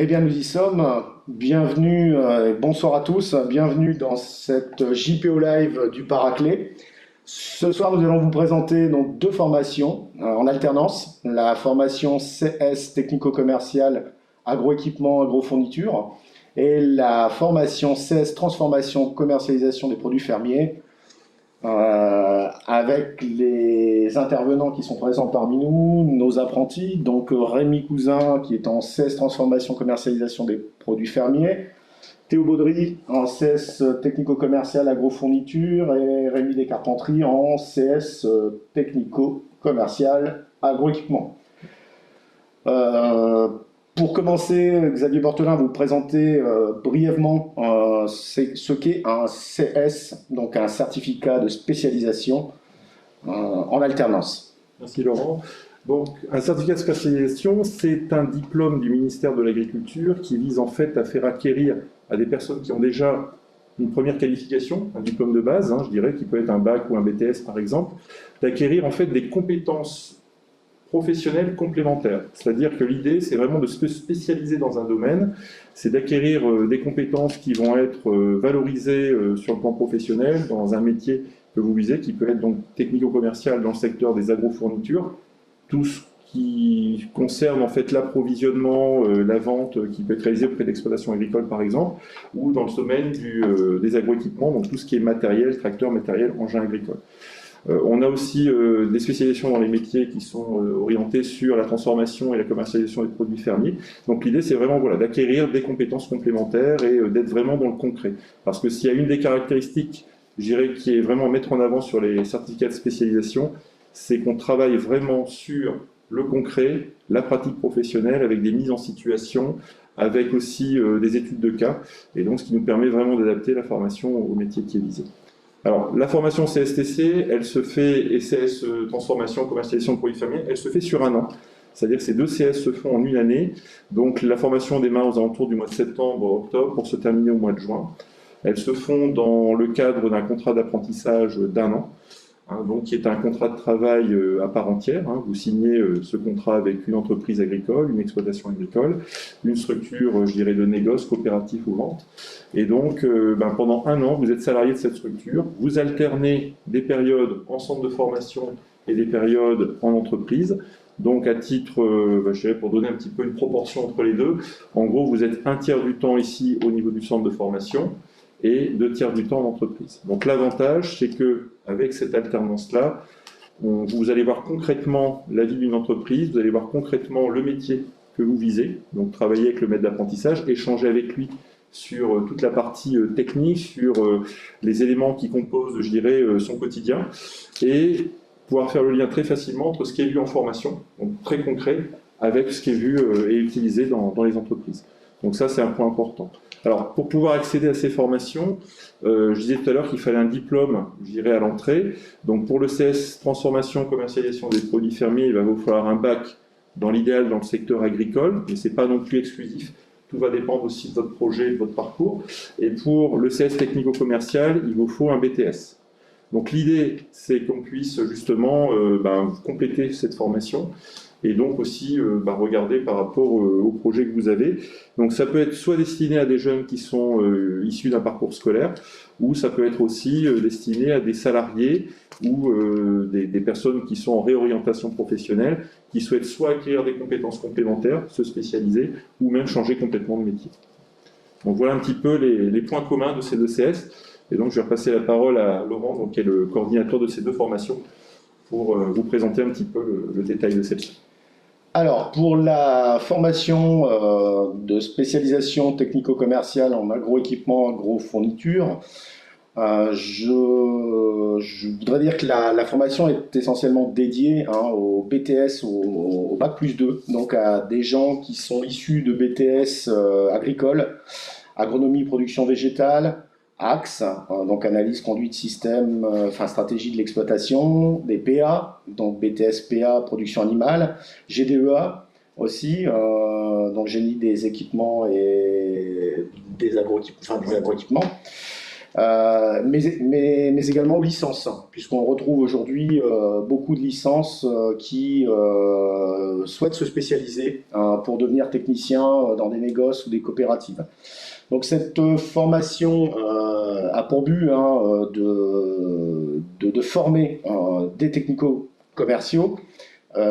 Eh bien, nous y sommes. Bienvenue, bonsoir à tous. Bienvenue dans cette JPO Live du Paraclet. Ce soir, nous allons vous présenter donc deux formations en alternance. La formation CS technico-commercial agroéquipement, agrofourniture et la formation CS transformation commercialisation des produits fermiers avec les intervenants qui sont présents parmi nous, nos apprentis, donc Rémi Cousin qui est en CS transformation commercialisation des produits fermiers, Théo Baudry en CS technico-commercial agrofourniture et Rémi Descarpentries en CS technico-commercial agroéquipement. Pour commencer, Xavier Bortelin va vous présenter brièvement ce qu'est un CS, donc un certificat de spécialisation en alternance. Merci Laurent. Donc, un certificat de spécialisation, c'est un diplôme du ministère de l'Agriculture qui vise en fait à faire acquérir à des personnes qui ont déjà une première qualification, un diplôme de base, je dirais, qui peut être un bac ou un BTS par exemple, d'acquérir en fait des compétences professionnels complémentaires. C'est-à-dire que l'idée, c'est vraiment de se spécialiser dans un domaine, c'est d'acquérir des compétences qui vont être valorisées sur le plan professionnel dans un métier que vous visez, qui peut être donc technico-commercial dans le secteur des agrofournitures, tout ce qui concerne en fait l'approvisionnement, la vente qui peut être réalisée auprès d'exploitations agricoles par exemple, ou dans le domaine des agroéquipements, donc tout ce qui est matériel, tracteur, matériel, engin agricole. On a aussi des spécialisations dans les métiers qui sont orientés sur la transformation et la commercialisation des produits fermiers. Donc l'idée, c'est vraiment d'acquérir des compétences complémentaires et d'être vraiment dans le concret. Parce que s'il y a une des caractéristiques, je dirais, qui est vraiment à mettre en avant sur les certificats de spécialisation, c'est qu'on travaille vraiment sur le concret, la pratique professionnelle, avec des mises en situation, avec aussi des études de cas, et donc ce qui nous permet vraiment d'adapter la formation au métier qui est visé. Alors, la formation CSTC, elle se fait, et CS transformation, commercialisation de produits fermiers, elle se fait sur un an. C'est-à-dire que ces deux CS se font en une année. Donc, la formation démarre aux alentours du mois de septembre, octobre, pour se terminer au mois de juin. Elles se font dans le cadre d'un contrat d'apprentissage d'un an, donc qui est un contrat de travail à part entière. Vous signez ce contrat avec une entreprise agricole, une exploitation agricole, une structure, je dirais, de négoce, coopératif ou vente. Et donc, pendant un an, vous êtes salarié de cette structure. Vous alternez des périodes en centre de formation et des périodes en entreprise. Donc, à titre, je dirais, pour donner un petit peu une proportion entre les deux, en gros, vous êtes un tiers du temps ici au niveau du centre de formation et 2 tiers du temps en entreprise. Donc, l'avantage, c'est que avec cette alternance-là, vous allez voir concrètement la vie d'une entreprise, vous allez voir concrètement le métier que vous visez, donc travailler avec le maître d'apprentissage, échanger avec lui sur toute la partie technique, sur les éléments qui composent, je dirais, son quotidien, et pouvoir faire le lien très facilement entre ce qui est vu en formation, donc très concret, avec ce qui est vu et utilisé dans les entreprises. Donc ça, c'est un point important. Alors, pour pouvoir accéder à ces formations, je disais tout à l'heure qu'il fallait un diplôme, je dirais, à l'entrée. Donc pour le CS transformation, commercialisation des produits fermiers, il va vous falloir un bac, dans l'idéal, dans le secteur agricole, mais ce n'est pas non plus exclusif. Tout va dépendre aussi de votre projet, de votre parcours. Et pour le CS technico-commercial, il vous faut un BTS. Donc l'idée, c'est qu'on puisse justement compléter cette formation et donc aussi regarder par rapport au projet que vous avez. Donc ça peut être soit destiné à des jeunes qui sont issus d'un parcours scolaire, ou ça peut être aussi destiné à des salariés ou des personnes qui sont en réorientation professionnelle, qui souhaitent soit acquérir des compétences complémentaires, se spécialiser, ou même changer complètement de métier. Donc voilà un petit peu les points communs de ces deux CS. Et donc je vais repasser la parole à Laurent, donc, qui est le coordinateur de ces deux formations, pour vous présenter un petit peu le détail de celle-ci. Alors, pour la formation de spécialisation technico-commerciale en agroéquipement, agrofourniture, Je voudrais dire que la formation est essentiellement dédiée au BTS, au Bac+2, donc à des gens qui sont issus de BTS agricole, agronomie, production végétale, AXE, donc analyse, conduite, système, enfin stratégie de l'exploitation, des PA, donc BTS PA, production animale, GDEA aussi, donc génie des équipements et des agroéquipements. Mais également licences, puisqu'on retrouve aujourd'hui beaucoup de licences qui souhaitent se spécialiser pour devenir technicien dans des négoces ou des coopératives. Donc cette formation a pour but de former des technico-commerciaux.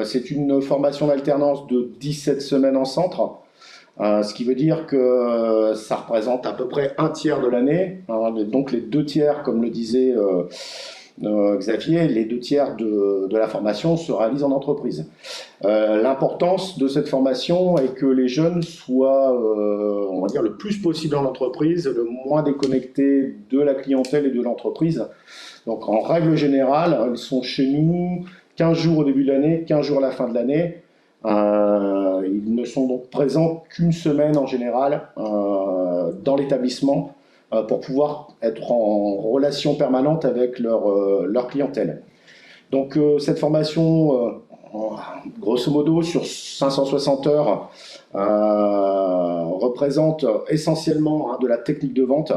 C'est une formation d'alternance de 17 semaines en centre. Ce qui veut dire que ça représente à peu près un tiers de l'année, donc les 2 tiers, comme le disait Xavier, les 2 tiers de la formation se réalisent en entreprise. L'importance de cette formation est que les jeunes soient, on va dire, le plus possible en entreprise, le moins déconnectés de la clientèle et de l'entreprise. Donc en règle générale, ils sont chez nous 15 jours au début de l'année, 15 jours à la fin de l'année. Ils ne sont donc présents qu'une semaine en général dans l'établissement pour pouvoir être en relation permanente avec leur clientèle. Donc cette formation, grosso modo sur 560 heures, représente essentiellement de la technique de vente,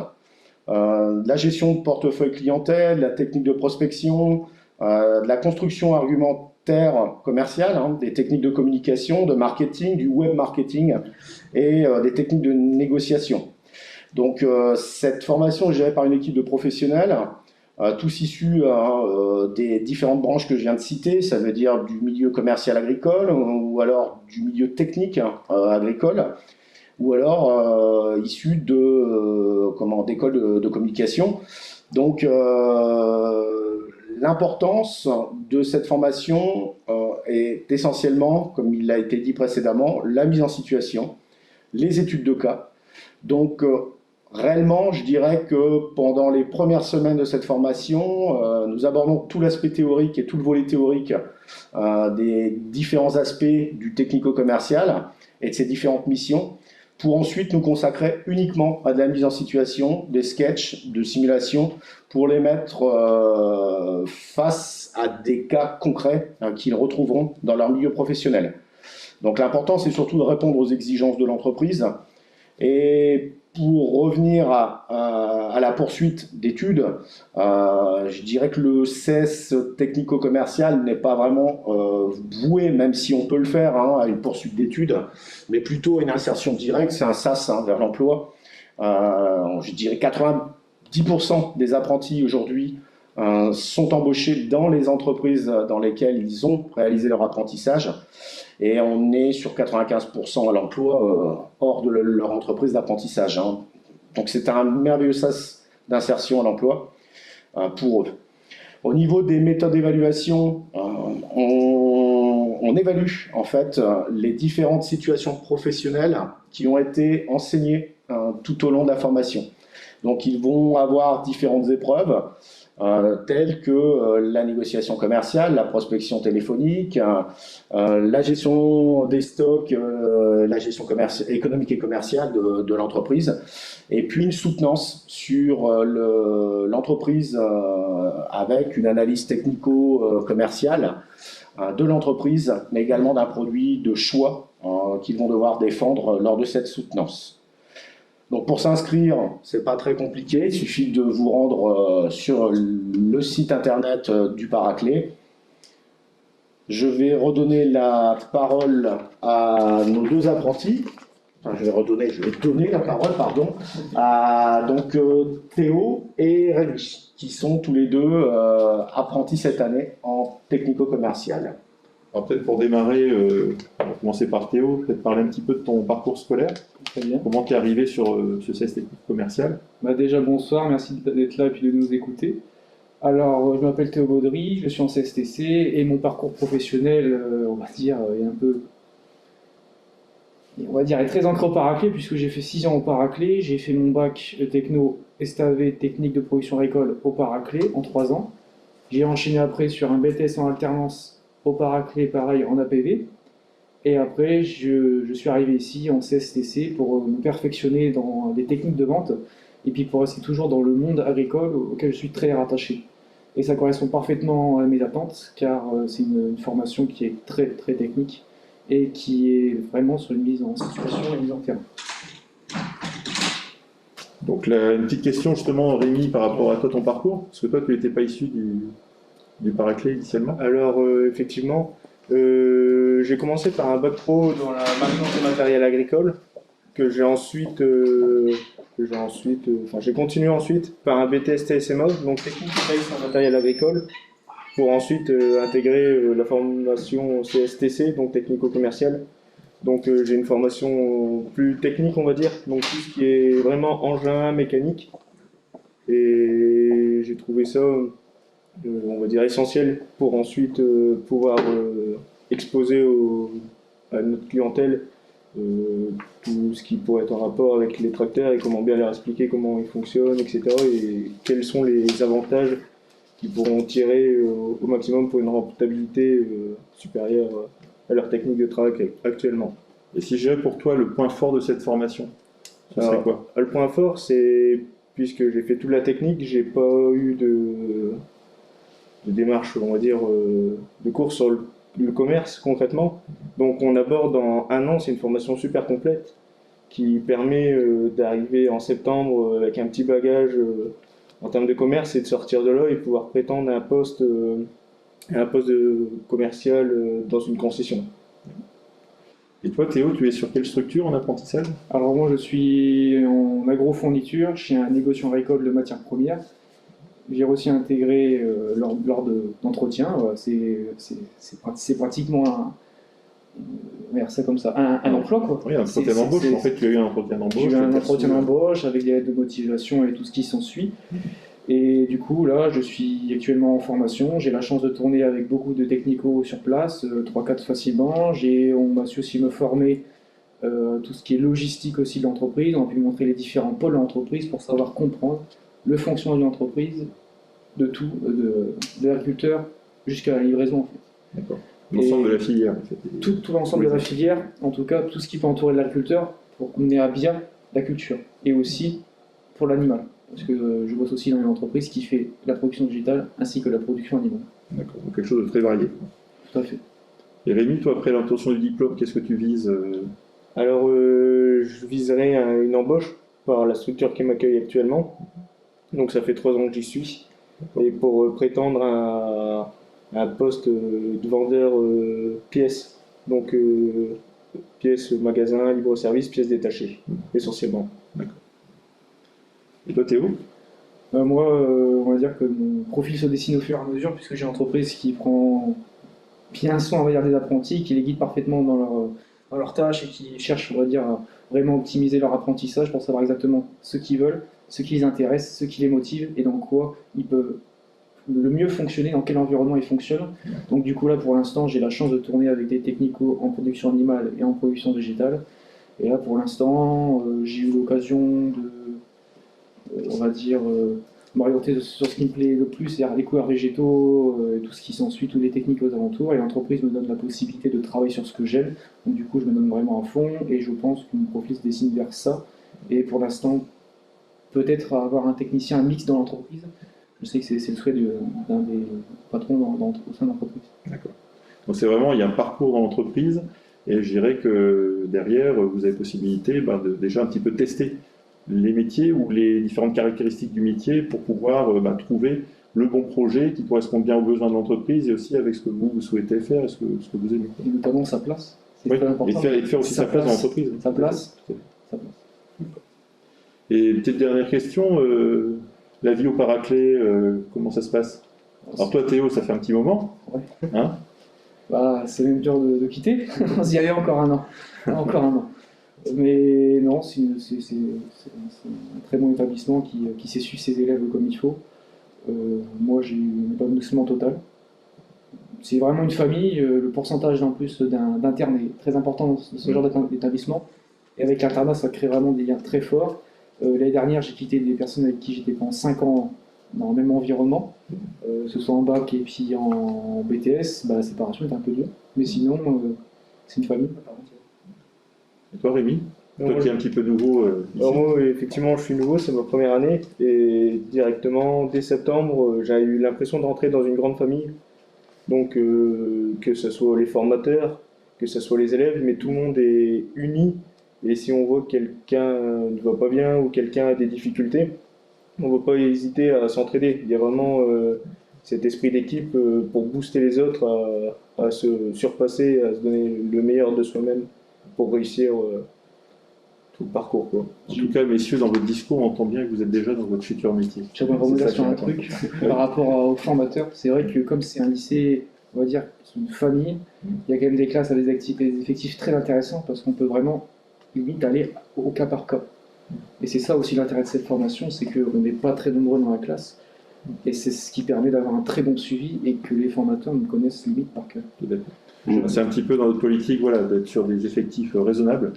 de la gestion de portefeuille clientèle, de la technique de prospection, de la construction argumentaire commerciale, des techniques de communication, de marketing, du web marketing et des techniques de négociation. Donc cette formation est gérée par une équipe de professionnels, tous issus des différentes branches que je viens de citer, ça veut dire du milieu commercial agricole ou alors du milieu technique agricole, ou alors issus d'écoles de communication. Donc l'importance de cette formation est essentiellement, comme il a été dit précédemment, la mise en situation, les études de cas. Donc réellement, je dirais que pendant les premières semaines de cette formation, nous abordons tout l'aspect théorique et tout le volet théorique des différents aspects du technico-commercial et de ses différentes missions, pour ensuite nous consacrer uniquement à de la mise en situation, des sketchs, de simulation, pour les mettre face à des cas concrets qu'ils retrouveront dans leur milieu professionnel. Donc l'important, c'est surtout de répondre aux exigences de l'entreprise. Et pour revenir à la poursuite d'études, je dirais que le CES technico-commercial n'est pas vraiment voué, même si on peut le faire, à une poursuite d'études, mais plutôt une insertion directe, c'est un SAS vers l'emploi. Je dirais 90% des apprentis aujourd'hui sont embauchés dans les entreprises dans lesquelles ils ont réalisé leur apprentissage. Et on est sur 95% à l'emploi hors de leur entreprise d'apprentissage. Donc c'est un merveilleux sas d'insertion à l'emploi pour eux. Au niveau des méthodes d'évaluation, on évalue en fait les différentes situations professionnelles qui ont été enseignées tout au long de la formation. Donc ils vont avoir différentes épreuves telles que la négociation commerciale, la prospection téléphonique, la gestion des stocks, la gestion économique et commerciale de l'entreprise, et puis une soutenance sur l'entreprise avec une analyse technico-commerciale de l'entreprise, mais également d'un produit de choix qu'ils vont devoir défendre lors de cette soutenance. Donc pour s'inscrire, c'est pas très compliqué, il suffit de vous rendre sur le site internet du Paraclet. Je vais redonner la parole à nos deux apprentis. Enfin, je vais donner la parole, pardon, à donc Théo et Rémi, qui sont tous les deux apprentis cette année en technico-commercial. Alors peut-être pour démarrer, on va commencer par Théo, peut-être parler un petit peu de ton parcours scolaire. Très bien. Comment tu es arrivé sur ce CES technique commercial? Déjà bonsoir, merci d'être là et puis de nous écouter. Alors je m'appelle Théo Baudry, je suis en CSTC et mon parcours professionnel, on va dire, est un peu... On va dire est très ancré au Paraclet puisque j'ai fait 6 ans au Paraclet, j'ai fait mon bac techno STAV technique de production agricole au Paraclé en 3 ans. J'ai enchaîné après sur un BTS en alternance au Paraclé, pareil en APV. Et après, je suis arrivé ici en CSTC pour me perfectionner dans des techniques de vente et puis pour rester toujours dans le monde agricole auquel je suis très rattaché. Et ça correspond parfaitement à mes attentes car c'est une formation qui est très très technique et qui est vraiment sur une mise en situation et une mise en terrain. Donc une petite question justement, Rémi, par rapport à toi, ton parcours, parce que toi, tu n'étais pas issu du Paraclé initialement. Alors, effectivement, j'ai commencé par un bac pro dans la maintenance et matériel agricole, j'ai continué ensuite par un BTS TSMA, donc technique de maïs en matériel agricole, pour ensuite intégrer la formation CSTC, donc technico-commerciale. Donc j'ai une formation plus technique, on va dire, donc tout ce qui est vraiment engin, mécanique. Et j'ai trouvé ça, on va dire, essentiel pour ensuite pouvoir exposer à notre clientèle tout ce qui pourrait être en rapport avec les tracteurs et comment bien leur expliquer comment ils fonctionnent, etc. Et quels sont les avantages qu'ils pourront tirer au maximum pour une rentabilité supérieure à leur technique de travail actuellement. Et si j'ai pour toi le point fort de cette formation, ce serait quoi? Le point fort, c'est, puisque j'ai fait toute la technique, j'ai pas eu de démarche, on va dire, de cours sur le commerce concrètement. Donc on aborde en 1 an, c'est une formation super complète qui permet d'arriver en septembre avec un petit bagage en termes de commerce et de sortir de là et pouvoir prétendre à un poste de commercial dans une concession. Et toi, Théo, tu es sur quelle structure en apprentissage? Alors moi je suis en agrofourniture chez un négociant agricole de matières premières. J'ai aussi intégré lors d'entretien, c'est pratiquement un emploi quoi. Oui, un entretien d'embauche. En fait, tu as eu un entretien d'embauche. J'ai eu un entretien d'embauche avec des lettres de motivation et tout ce qui s'ensuit. Et du coup, là, je suis actuellement en formation. J'ai la chance de tourner avec beaucoup de technicos sur place, 3-4 facilement. On m'a su aussi me former tout ce qui est logistique aussi de l'entreprise. On a pu montrer les différents pôles de l'entreprise pour savoir comprendre le fonctionnement d'une entreprise, de tout, de l'agriculteur jusqu'à la livraison en fait. D'accord. L'ensemble de la filière en fait. Tout l'ensemble de la filière, en tout cas tout ce qui peut entourer l'agriculteur pour mener à bien la culture et aussi pour l'animal. Parce que je bosse aussi dans une entreprise qui fait la production digitale ainsi que la production animale. D'accord, donc quelque chose de très varié. Tout à fait. Et Rémi, toi, après l'obtention du diplôme, qu'est-ce que tu vises? Alors, je viserai une embauche par la structure qui m'accueille actuellement. Donc, ça fait 3 ans que j'y suis. Et pour prétendre à un poste de vendeur pièces. Donc, pièces magasin, libre-service, pièces détachées, essentiellement. D'accord. Et toi, Théo? Moi, on va dire que mon profil se dessine au fur et à mesure, puisque j'ai une entreprise qui prend bien soin, on va dire, des apprentis, qui les guide parfaitement dans leurs tâches et qui cherche, on va dire, à vraiment optimiser leur apprentissage pour savoir exactement ce qu'ils veulent, ce qui les intéresse, ce qui les motive et dans quoi ils peuvent le mieux fonctionner, dans quel environnement ils fonctionnent. Donc du coup là, pour l'instant, j'ai la chance de tourner avec des technicos en production animale et en production végétale. Et là, pour l'instant, j'ai eu l'occasion de, on va dire, m'orienter sur ce qui me plaît le plus, c'est-à-dire les couverts végétaux et tout ce qui s'ensuit, toutes les techniques aux alentours. Et l'entreprise me donne la possibilité de travailler sur ce que j'aime. Donc du coup, je me donne vraiment à fond et je pense que mon profil se dessine vers ça. Et pour l'instant, peut-être avoir un technicien mix dans l'entreprise. Je sais que c'est le souhait d'un des patrons au sein de l'entreprise. D'accord. Donc c'est vraiment, il y a un parcours dans l'entreprise et je dirais que derrière, vous avez possibilité de déjà un petit peu tester les métiers ou les différentes caractéristiques du métier pour pouvoir trouver le bon projet qui correspond bien aux besoins de l'entreprise et aussi avec ce que vous souhaitez faire et ce que vous aimez. Et notamment sa place. C'est oui. très important. Et de faire aussi sa place dans l'entreprise. Sa place. Et petite dernière question, la vie au Paraclé, comment ça se passe? Alors toi Théo, ça fait un petit moment. Ouais. Hein? C'est même dur de quitter. On s'y allait encore un an. Encore un an. Mais non, c'est un très bon établissement qui sait suivre ses élèves comme il faut. Moi, j'ai un épanouissement total. C'est vraiment une famille. Le pourcentage en plus d'interne est très important dans ce genre d'établissement. Et avec l'internat, ça crée vraiment des liens très forts. L'année dernière, j'ai quitté des personnes avec qui j'étais pendant 5 ans dans le même environnement, que ce soit en bac et puis en BTS. Bah, la séparation est un peu dure, mais sinon, c'est une famille. Et toi, Rémi? Toi Moi, qui es un petit peu nouveau ici. Alors moi, effectivement, je suis nouveau, c'est ma première année, et directement, dès septembre, j'ai eu l'impression de rentrer dans une grande famille. Donc, que ce soit les formateurs, que ce soit les élèves, mais tout le monde est uni. Et si on voit que quelqu'un ne va pas bien ou quelqu'un a des difficultés, on ne va pas hésiter à s'entraider. Il y a vraiment cet esprit d'équipe pour booster les autres à se surpasser, à se donner le meilleur de soi-même pour réussir tout le parcours, quoi. En tout cas, messieurs, dans votre discours, on entend bien que vous êtes déjà dans votre futur métier. J'aimerais C'est revenir ça sur qui un m'attend. truc par rapport aux formateurs. C'est vrai que comme c'est un lycée, on va dire, c'est une famille, il y a quand même des classes avec des effectifs très intéressants parce qu'on peut vraiment limite aller au cas par cas. Et c'est ça aussi l'intérêt de cette formation, c'est qu'on n'est pas très nombreux dans la classe. Et c'est ce qui permet d'avoir un très bon suivi et que les formateurs nous connaissent limite par cœur. Tout à fait. C'est un petit peu dans notre politique, voilà, d'être sur des effectifs raisonnables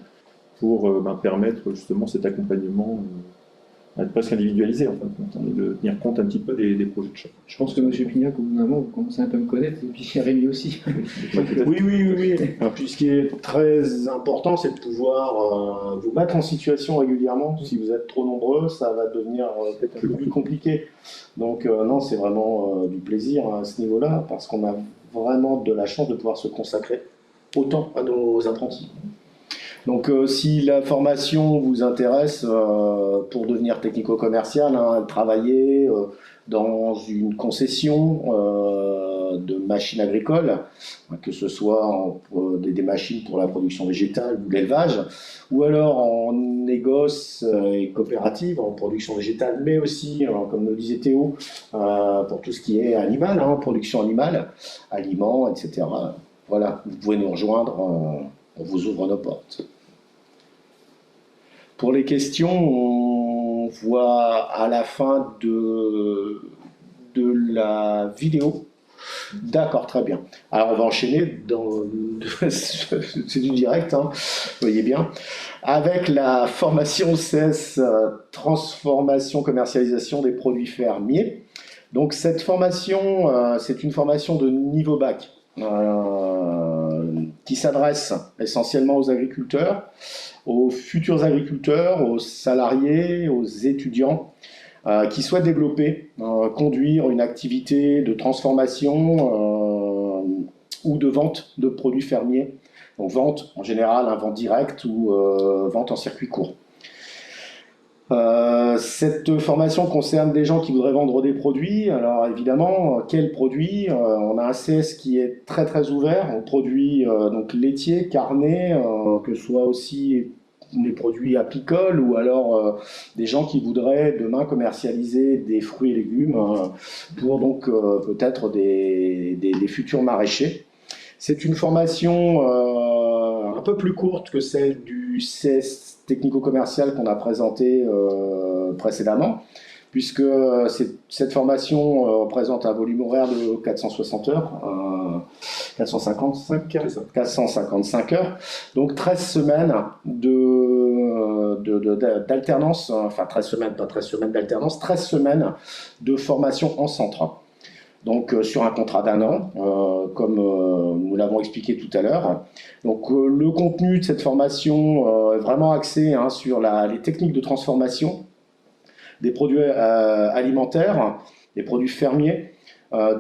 pour permettre justement cet accompagnement presque individualisé en fin de compte, hein, et de tenir compte un petit peu des projets de chacun. Je pense que M. Pignac, au bout d'un moment, vous commencez un peu à me connaître, et puis Rémi aussi. Oui. Puis ce qui est très important, c'est de pouvoir vous mettre en situation régulièrement. Si vous êtes trop nombreux, ça va devenir peut-être un peu plus compliqué. Donc non, c'est vraiment du plaisir à ce niveau-là, parce qu'on a vraiment de la chance de pouvoir se consacrer autant à nos apprentis. Donc si la formation vous intéresse pour devenir technico-commercial, hein, travailler dans une concession de machines agricoles, que ce soit des machines pour la production végétale ou l'élevage, ou alors en négoce et coopérative, en production végétale, mais aussi, comme le disait Théo, pour tout ce qui est animal, hein, production animale, aliments, etc. Voilà, vous pouvez nous rejoindre, on vous ouvre nos portes. Pour les questions, on voit à la fin de la vidéo. D'accord, très bien. Alors on va enchaîner, c'est du direct, hein, vous voyez bien, avec la formation CS transformation commercialisation des produits fermiers. Donc cette formation, c'est une formation de niveau bac qui s'adresse essentiellement aux agriculteurs, aux futurs agriculteurs, aux salariés, aux étudiants qui souhaitent développer, conduire une activité de transformation ou de vente de produits fermiers. Donc vente en général, un vente direct ou vente en circuit court. Cette formation concerne des gens qui voudraient vendre des produits. Alors évidemment, quels produits? On a un CS qui est très très ouvert aux produits donc laitiers, carnés, que ce soit aussi des produits apicoles ou alors des gens qui voudraient demain commercialiser des fruits et légumes pour donc peut-être des futurs maraîchers. C'est une formation un peu plus courte que celle du CS technico-commercial qu'on a présenté précédemment, puisque cette formation présente un volume horaire de 460 heures, 455 heures, donc 13 semaines d'alternance, enfin 13 semaines, pas 13 semaines d'alternance, 13 semaines de formation en centre. Donc sur un contrat d'1 an, comme nous l'avons expliqué tout à l'heure. Donc le contenu de cette formation est vraiment axé sur les techniques de transformation des produits alimentaires, des produits fermiers,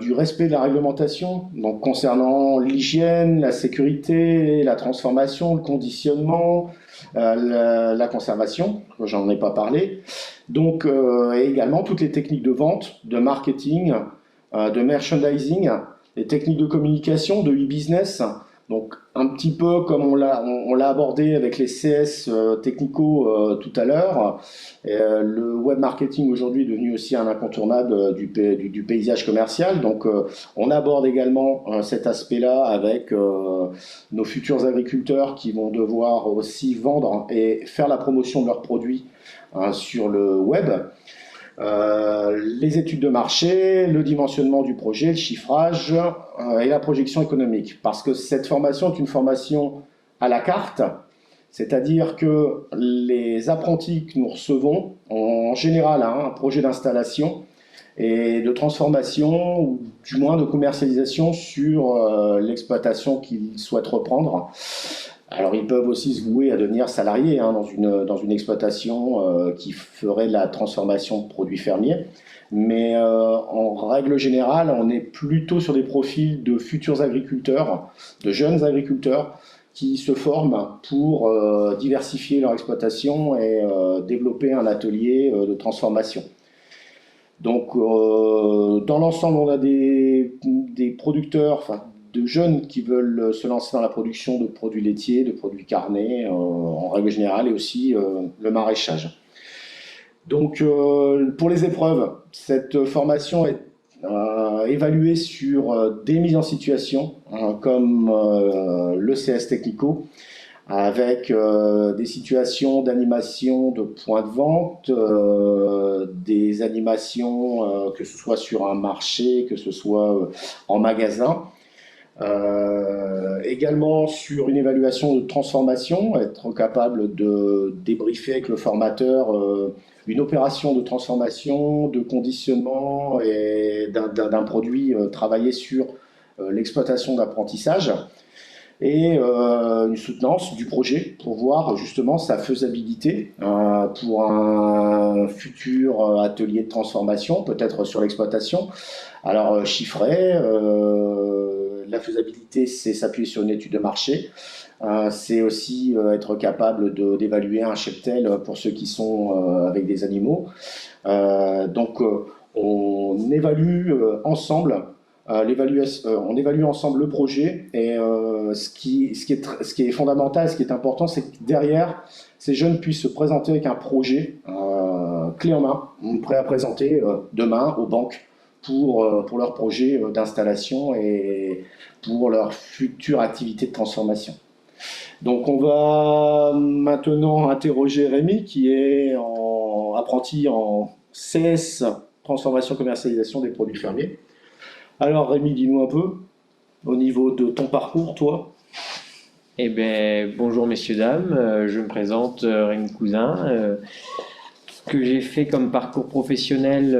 du respect de la réglementation, donc concernant l'hygiène, la sécurité, la transformation, le conditionnement, la conservation, j'en ai pas parlé. Donc et également toutes les techniques de vente, de marketing, de merchandising, les techniques de communication, de e-business, donc un petit peu comme on l'a abordé avec les CS technico tout à l'heure. Le web marketing aujourd'hui est devenu aussi un incontournable du paysage commercial, donc on aborde également cet aspect-là avec nos futurs agriculteurs qui vont devoir aussi vendre et faire la promotion de leurs produits sur le web. Les études de marché, le dimensionnement du projet, le chiffrage et la projection économique. Parce que cette formation est une formation à la carte, C'est-à-dire que les apprentis que nous recevons ont en général un projet d'installation et de transformation, ou du moins de commercialisation sur l'exploitation qu'ils souhaitent reprendre. Alors ils peuvent aussi se vouer à devenir salariés dans une exploitation qui ferait de la transformation de produits fermiers. Mais en règle générale, on est plutôt sur des profils de futurs agriculteurs, de jeunes agriculteurs, qui se forment pour diversifier leur exploitation et développer un atelier de transformation. Donc, dans l'ensemble, on a des producteurs, enfin, de jeunes qui veulent se lancer dans la production de produits laitiers, de produits carnés, en règle générale, et aussi le maraîchage. Donc, pour les épreuves, cette formation est évaluée sur des mises en situation, comme le CS Technico, avec des situations d'animation de points de vente, des animations, que ce soit sur un marché, que ce soit en magasin. Également sur une évaluation de transformation, être capable de débriefer avec le formateur une opération de transformation, de conditionnement et d'un produit travaillé sur l'exploitation d'apprentissage, et une soutenance du projet pour voir justement sa faisabilité pour un futur atelier de transformation, peut-être sur l'exploitation. Alors chiffré, la faisabilité, c'est s'appuyer sur une étude de marché. C'est aussi être capable d'évaluer un cheptel pour ceux qui sont avec des animaux. Donc on évalue ensemble on évalue ensemble le projet, et ce qui est fondamental, ce qui est important, c'est que derrière, ces jeunes puissent se présenter avec un projet clé en main, prêt à présenter demain aux banques pour leur projet d'installation et pour leur future activité de transformation. Donc on va maintenant interroger Rémi, qui est apprenti en CS, transformation commercialisation des produits fermiers. Alors Rémi, dis-nous un peu, au niveau de ton parcours, toi. Eh bien, bonjour messieurs, dames, je me présente Rémi Cousin. Ce que j'ai fait comme parcours professionnel,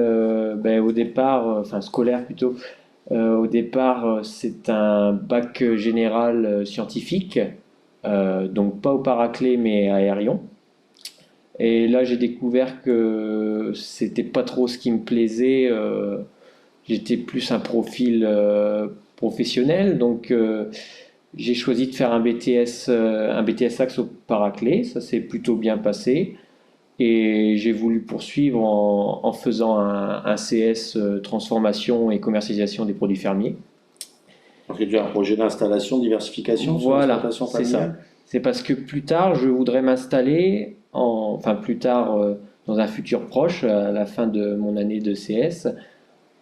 au départ, enfin scolaire plutôt, au départ c'est un bac général scientifique, donc pas au Paraclet mais à Aérion. Et là j'ai découvert que c'était pas trop ce qui me plaisait. J'étais plus un profil professionnel, donc j'ai choisi de faire un BTS Axe au Paraclet. Ça s'est plutôt bien passé, et j'ai voulu poursuivre en faisant un CS transformation et commercialisation des produits fermiers. Parce que tu as un projet d'installation, diversification sur Voilà, l'exploitation c'est familiale. ça. C'est parce que plus tard, je voudrais m'installer, enfin plus tard, dans un futur proche, à la fin de mon année de CS,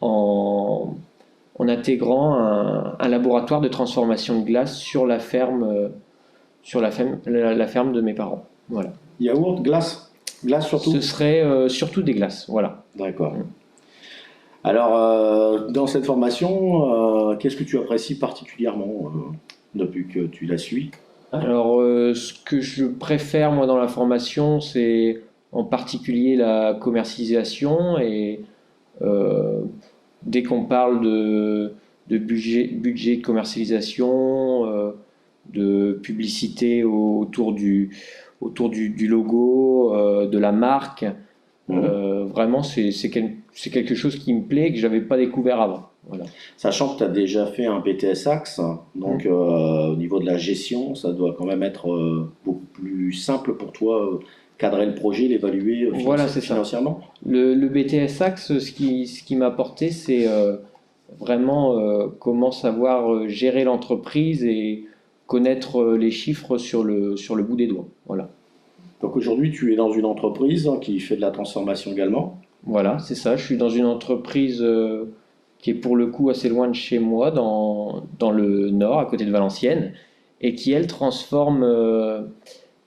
en intégrant un laboratoire de transformation de glace sur la ferme, la ferme de mes parents. Voilà. Yaourt, glace surtout. Ce serait surtout des glaces, voilà. D'accord. Alors, dans cette formation, qu'est-ce que tu apprécies particulièrement depuis que tu la suis? Alors, ce que je préfère moi dans la formation, c'est en particulier la commercialisation, et dès qu'on parle de budget de commercialisation, de publicité autour du logo, de la marque, vraiment c'est quelque chose qui me plaît et que je n'avais pas découvert avant. Voilà. Sachant que tu as déjà fait un BTS Axe, donc au niveau de la gestion, ça doit quand même être beaucoup plus simple pour toi, cadrer le projet, l'évaluer Voilà, c'est ça. financièrement. Le BTS Axe, ce qui m'a apporté, c'est vraiment comment savoir gérer l'entreprise et connaître les chiffres sur le bout des doigts. Voilà. Donc aujourd'hui, tu es dans une entreprise qui fait de la transformation également. Voilà, c'est ça. Je suis dans une entreprise qui est pour le coup assez loin de chez moi, dans le nord, à côté de Valenciennes, et qui, elle, transforme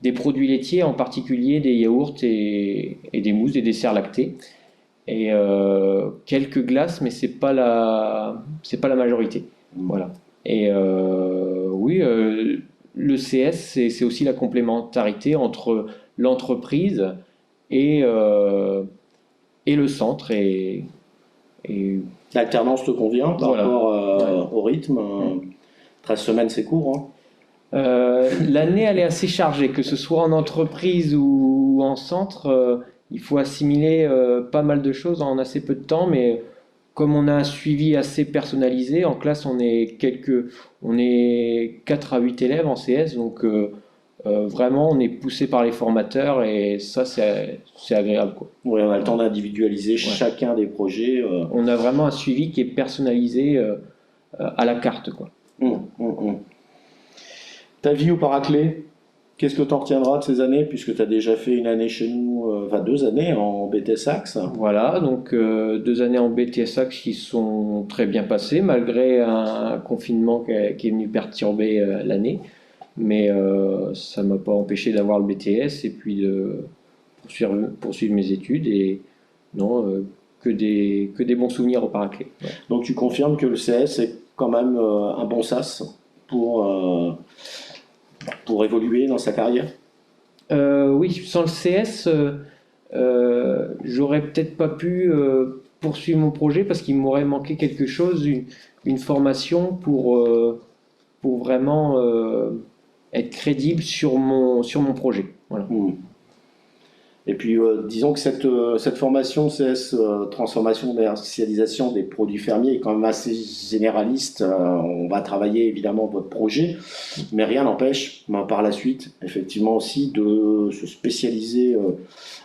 des produits laitiers, en particulier des yaourts et des mousses, des desserts lactés. Et quelques glaces, mais c'est pas la majorité. Voilà. Et oui, le CS, c'est aussi la complémentarité entre l'entreprise et le centre. Et L'alternance te convient par Voilà. rapport au rythme 13 semaines, c'est court, hein. L'année, elle est assez chargée, que ce soit en entreprise ou en centre. Il faut assimiler pas mal de choses en assez peu de temps, mais comme on a un suivi assez personnalisé, en classe, on est 4 à 8 élèves en CS, donc vraiment, on est poussé par les formateurs et ça, c'est agréable, quoi. Ouais, on a le temps d'individualiser chacun des projets. On a vraiment un suivi qui est personnalisé à la carte, quoi. Ta vie au Paraclet, qu'est-ce que tu en retiendras de ces années, puisque tu as déjà fait une année chez nous, enfin 2 années en BTS Axe. Voilà, donc 2 années en BTS Axe qui sont très bien passées, malgré un confinement qui est venu perturber l'année. Mais ça ne m'a pas empêché d'avoir le BTS et puis de poursuivre mes études. Et non, que des bons souvenirs au Paraclet. Ouais. Donc tu confirmes que le CS est quand même un bon sas pour évoluer dans sa carrière? Oui, sans le CS, j'aurais peut-être pas pu poursuivre mon projet parce qu'il m'aurait manqué quelque chose, une formation pour vraiment être crédible sur mon projet. Voilà. Et puis, disons que cette formation CS, transformation, commercialisation des produits fermiers, est quand même assez généraliste. On va travailler évidemment votre projet, mais rien n'empêche, par la suite, effectivement aussi, de se spécialiser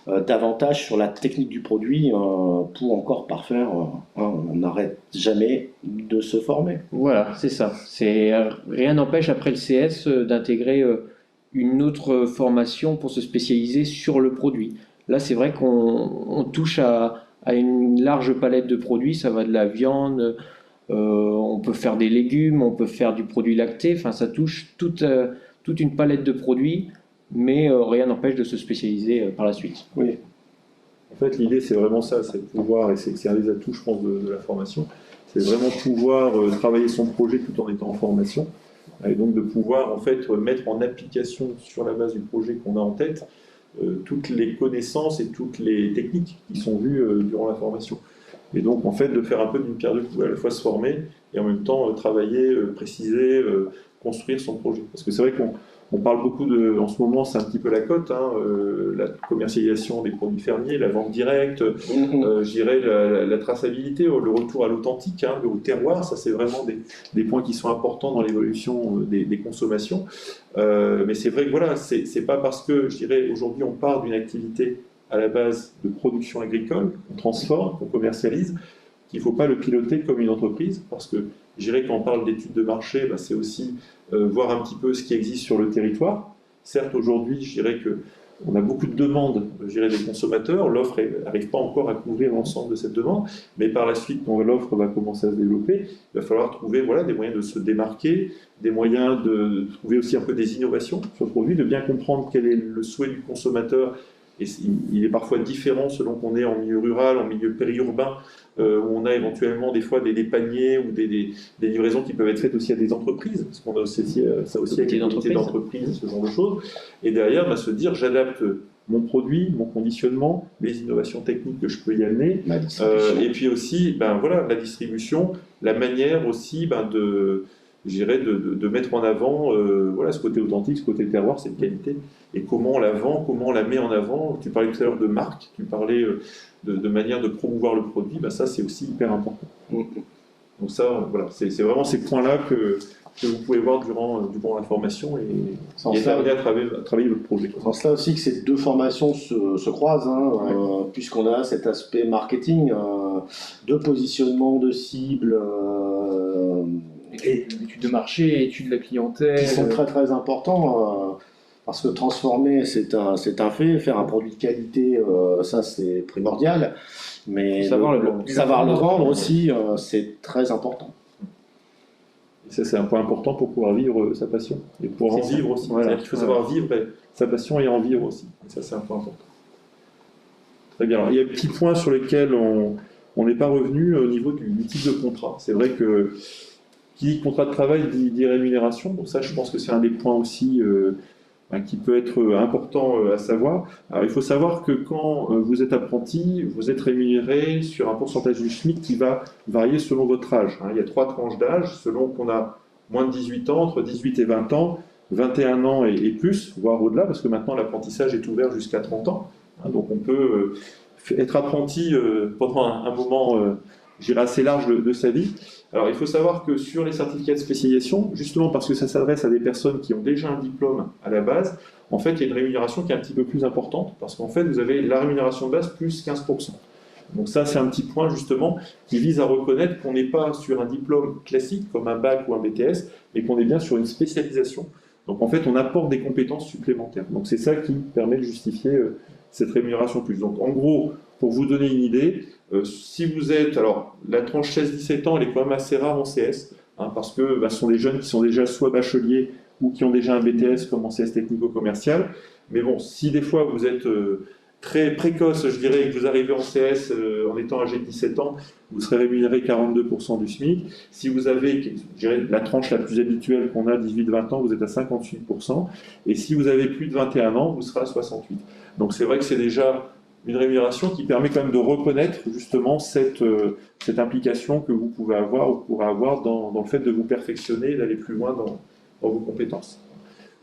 davantage sur la technique du produit pour encore parfaire. On n'arrête jamais de se former. Voilà, c'est ça. Rien n'empêche après le CS d'intégrer une autre formation pour se spécialiser sur le produit. Là, c'est vrai qu'on touche à une large palette de produits. Ça va de la viande, on peut faire des légumes, on peut faire du produit lacté. Enfin, ça touche toute une palette de produits, mais rien n'empêche de se spécialiser par la suite. Oui. En fait, l'idée, c'est vraiment ça, c'est de pouvoir, et c'est un des atouts, je pense, de la formation, c'est vraiment pouvoir travailler son projet tout en étant en formation. Et donc de pouvoir en fait mettre en application sur la base du projet qu'on a en tête toutes les connaissances et toutes les techniques qui sont vues durant la formation. Et donc en fait de faire un peu d'une pierre deux coups, à la fois se former et en même temps travailler, préciser, construire son projet. Parce que c'est vrai qu'on parle beaucoup en ce moment, c'est un petit peu la cote, hein, la commercialisation des produits fermiers, la vente directe, je dirais la traçabilité, le retour à l'authentique, hein, au terroir, ça c'est vraiment des points qui sont importants dans l'évolution des consommations. Mais c'est vrai que voilà, c'est pas parce que, je dirais, aujourd'hui on part d'une activité à la base de production agricole, qu'on transforme, qu'on commercialise, qu'il ne faut pas le piloter comme une entreprise, parce que je dirais quand on parle d'études de marché, bah, c'est aussi voir un petit peu ce qui existe sur le territoire. Certes, aujourd'hui, je dirais qu'on a beaucoup de demandes, je dirais, des consommateurs. L'offre n'arrive pas encore à couvrir l'ensemble de cette demande, mais par la suite, quand l'offre va commencer à se développer, il va falloir trouver des moyens de se démarquer, des moyens de trouver aussi un peu des innovations sur le produit, de bien comprendre quel est le souhait du consommateur. Et il est parfois différent selon qu'on est en milieu rural, en milieu périurbain, où on a éventuellement des fois des paniers ou des livraisons qui peuvent être faites aussi à des entreprises, parce qu'on a aussi ça aussi avec des comités d'entreprise, ce genre de choses. Et derrière, se dire, j'adapte mon produit, mon conditionnement, les innovations techniques que je peux y amener, et puis aussi, la distribution, la manière aussi de mettre en avant ce côté authentique, ce côté terroir, cette qualité, et comment on la vend, comment on la met en avant. Tu parlais tout à l'heure de marque, tu parlais de manière de promouvoir le produit, ça c'est aussi hyper important. Donc ça, voilà, c'est vraiment ces points-là que vous pouvez voir durant la formation et amener à travailler votre projet. Dans cela aussi que ces deux formations se croisent, puisqu'on a cet aspect marketing, de positionnement de cible, et études de marché, études de la clientèle. Qui sont très très importants, parce que transformer c'est un fait, faire un produit de qualité, ça c'est primordial, mais savoir le vendre aussi, c'est très important. Et ça c'est un point important pour pouvoir vivre sa passion, et pour en vivre aussi. Voilà. Il faut savoir vivre sa passion et en vivre aussi. Et ça c'est un point important. Très bien. Alors, il y a un petit point sur lequel on n'est pas revenu au niveau du type de contrat. C'est vrai que Qui dit contrat de travail dit rémunération. Donc ça, je pense que c'est un des points aussi qui peut être important à savoir. Alors, il faut savoir que quand vous êtes apprenti, vous êtes rémunéré sur un pourcentage du SMIC qui va varier selon votre âge. Il y a 3 tranches d'âge, selon qu'on a moins de 18 ans, entre 18 et 20 ans, 21 ans et plus, voire au-delà, parce que maintenant l'apprentissage est ouvert jusqu'à 30 ans. Donc on peut être apprenti pendant un moment, je dirais, assez large de sa vie. Alors il faut savoir que sur les certificats de spécialisation, justement parce que ça s'adresse à des personnes qui ont déjà un diplôme à la base, en fait il y a une rémunération qui est un petit peu plus importante, parce qu'en fait vous avez la rémunération de base plus 15%. Donc ça c'est un petit point justement qui vise à reconnaître qu'on n'est pas sur un diplôme classique comme un bac ou un BTS, mais qu'on est bien sur une spécialisation. Donc en fait on apporte des compétences supplémentaires. Donc c'est ça qui permet de justifier cette rémunération plus. Donc en gros, pour vous donner une idée, si vous êtes, alors la tranche 16-17 ans, elle est quand même assez rare en CS, parce que ce sont des jeunes qui sont déjà soit bacheliers ou qui ont déjà un BTS comme en CS technico-commercial. Mais bon, si des fois vous êtes très précoce, je dirais, et que vous arrivez en CS en étant âgé de 17 ans, vous serez rémunéré 42% du SMIC. Si vous avez, je dirais, la tranche la plus habituelle qu'on a, 18-20 ans, vous êtes à 58%. Et si vous avez plus de 21 ans, vous serez à 68%. Donc c'est vrai que c'est déjà une rémunération qui permet quand même de reconnaître justement cette implication que vous pouvez avoir ou pourrez avoir dans le fait de vous perfectionner et d'aller plus loin dans vos compétences.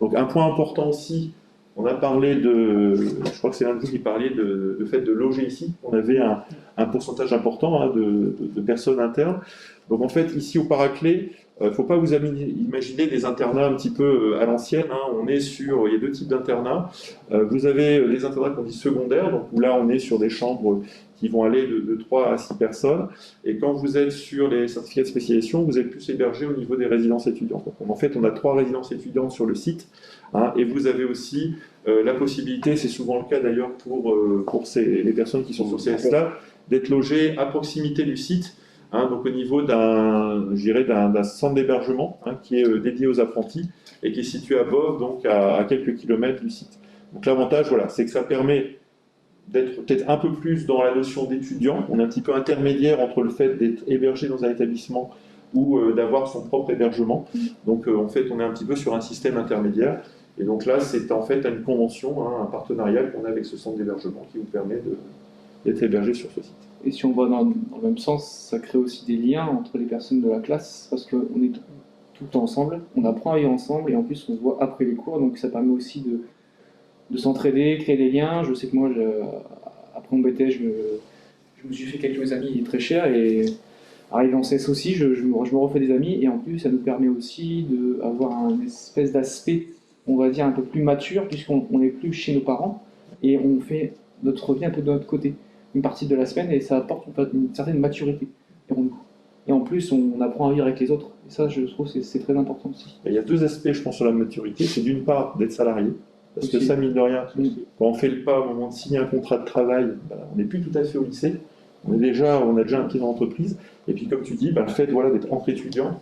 Donc un point important aussi, on a parlé je crois que c'est l'un de vous qui parlait de fait de loger ici. On avait un pourcentage important de personnes internes. Donc en fait ici au Paraclet, il ne faut pas vous imaginer des internats un petit peu à l'ancienne. Il y a 2 types d'internats. Vous avez les internats qu'on dit secondaires, donc où là on est sur des chambres qui vont aller de 3 à 6 personnes. Et quand vous êtes sur les certificats de spécialisation, vous êtes plus hébergé au niveau des résidences étudiantes. Donc, en fait, on a 3 résidences étudiantes sur le site. Et vous avez aussi la possibilité, c'est souvent le cas d'ailleurs pour les personnes qui sont sur CS-là, d'être logées à proximité du site. Donc au niveau d'un centre d'hébergement qui est dédié aux apprentis et qui est situé à Boves, donc à quelques kilomètres du site. Donc l'avantage, voilà, c'est que ça permet d'être peut-être un peu plus dans la notion d'étudiant. On est un petit peu intermédiaire entre le fait d'être hébergé dans un établissement ou d'avoir son propre hébergement. Donc en fait, on est un petit peu sur un système intermédiaire. Et donc là, c'est en fait une convention, un partenariat qu'on a avec ce centre d'hébergement qui vous permet d'être hébergé sur ce site. Et si on va dans le même sens, ça crée aussi des liens entre les personnes de la classe, parce qu'on est tout le temps ensemble, on apprend à vivre ensemble, et en plus on se voit après les cours, donc ça permet aussi de s'entraider, créer des liens. Je sais que moi, après mon BTS, je me suis fait quelques amis très chers, et arrivé en CS aussi, je me refais des amis, et en plus ça nous permet aussi d'avoir un espèce d'aspect, on va dire, un peu plus mature, puisqu'on n'est plus chez nos parents, et on fait notre vie un peu de notre côté, une partie de la semaine, et ça apporte une certaine maturité. Et en plus, on apprend à vivre avec les autres. Et ça, je trouve que c'est très important aussi. Il y a 2 aspects, je pense, sur la maturité. C'est d'une part d'être salarié, parce que ça, mine de rien, quand on fait le pas au moment de signer un contrat de travail, on n'est plus tout à fait au lycée. On a déjà un pied dans l'entreprise. Et puis, comme tu dis, le fait d'être entre étudiants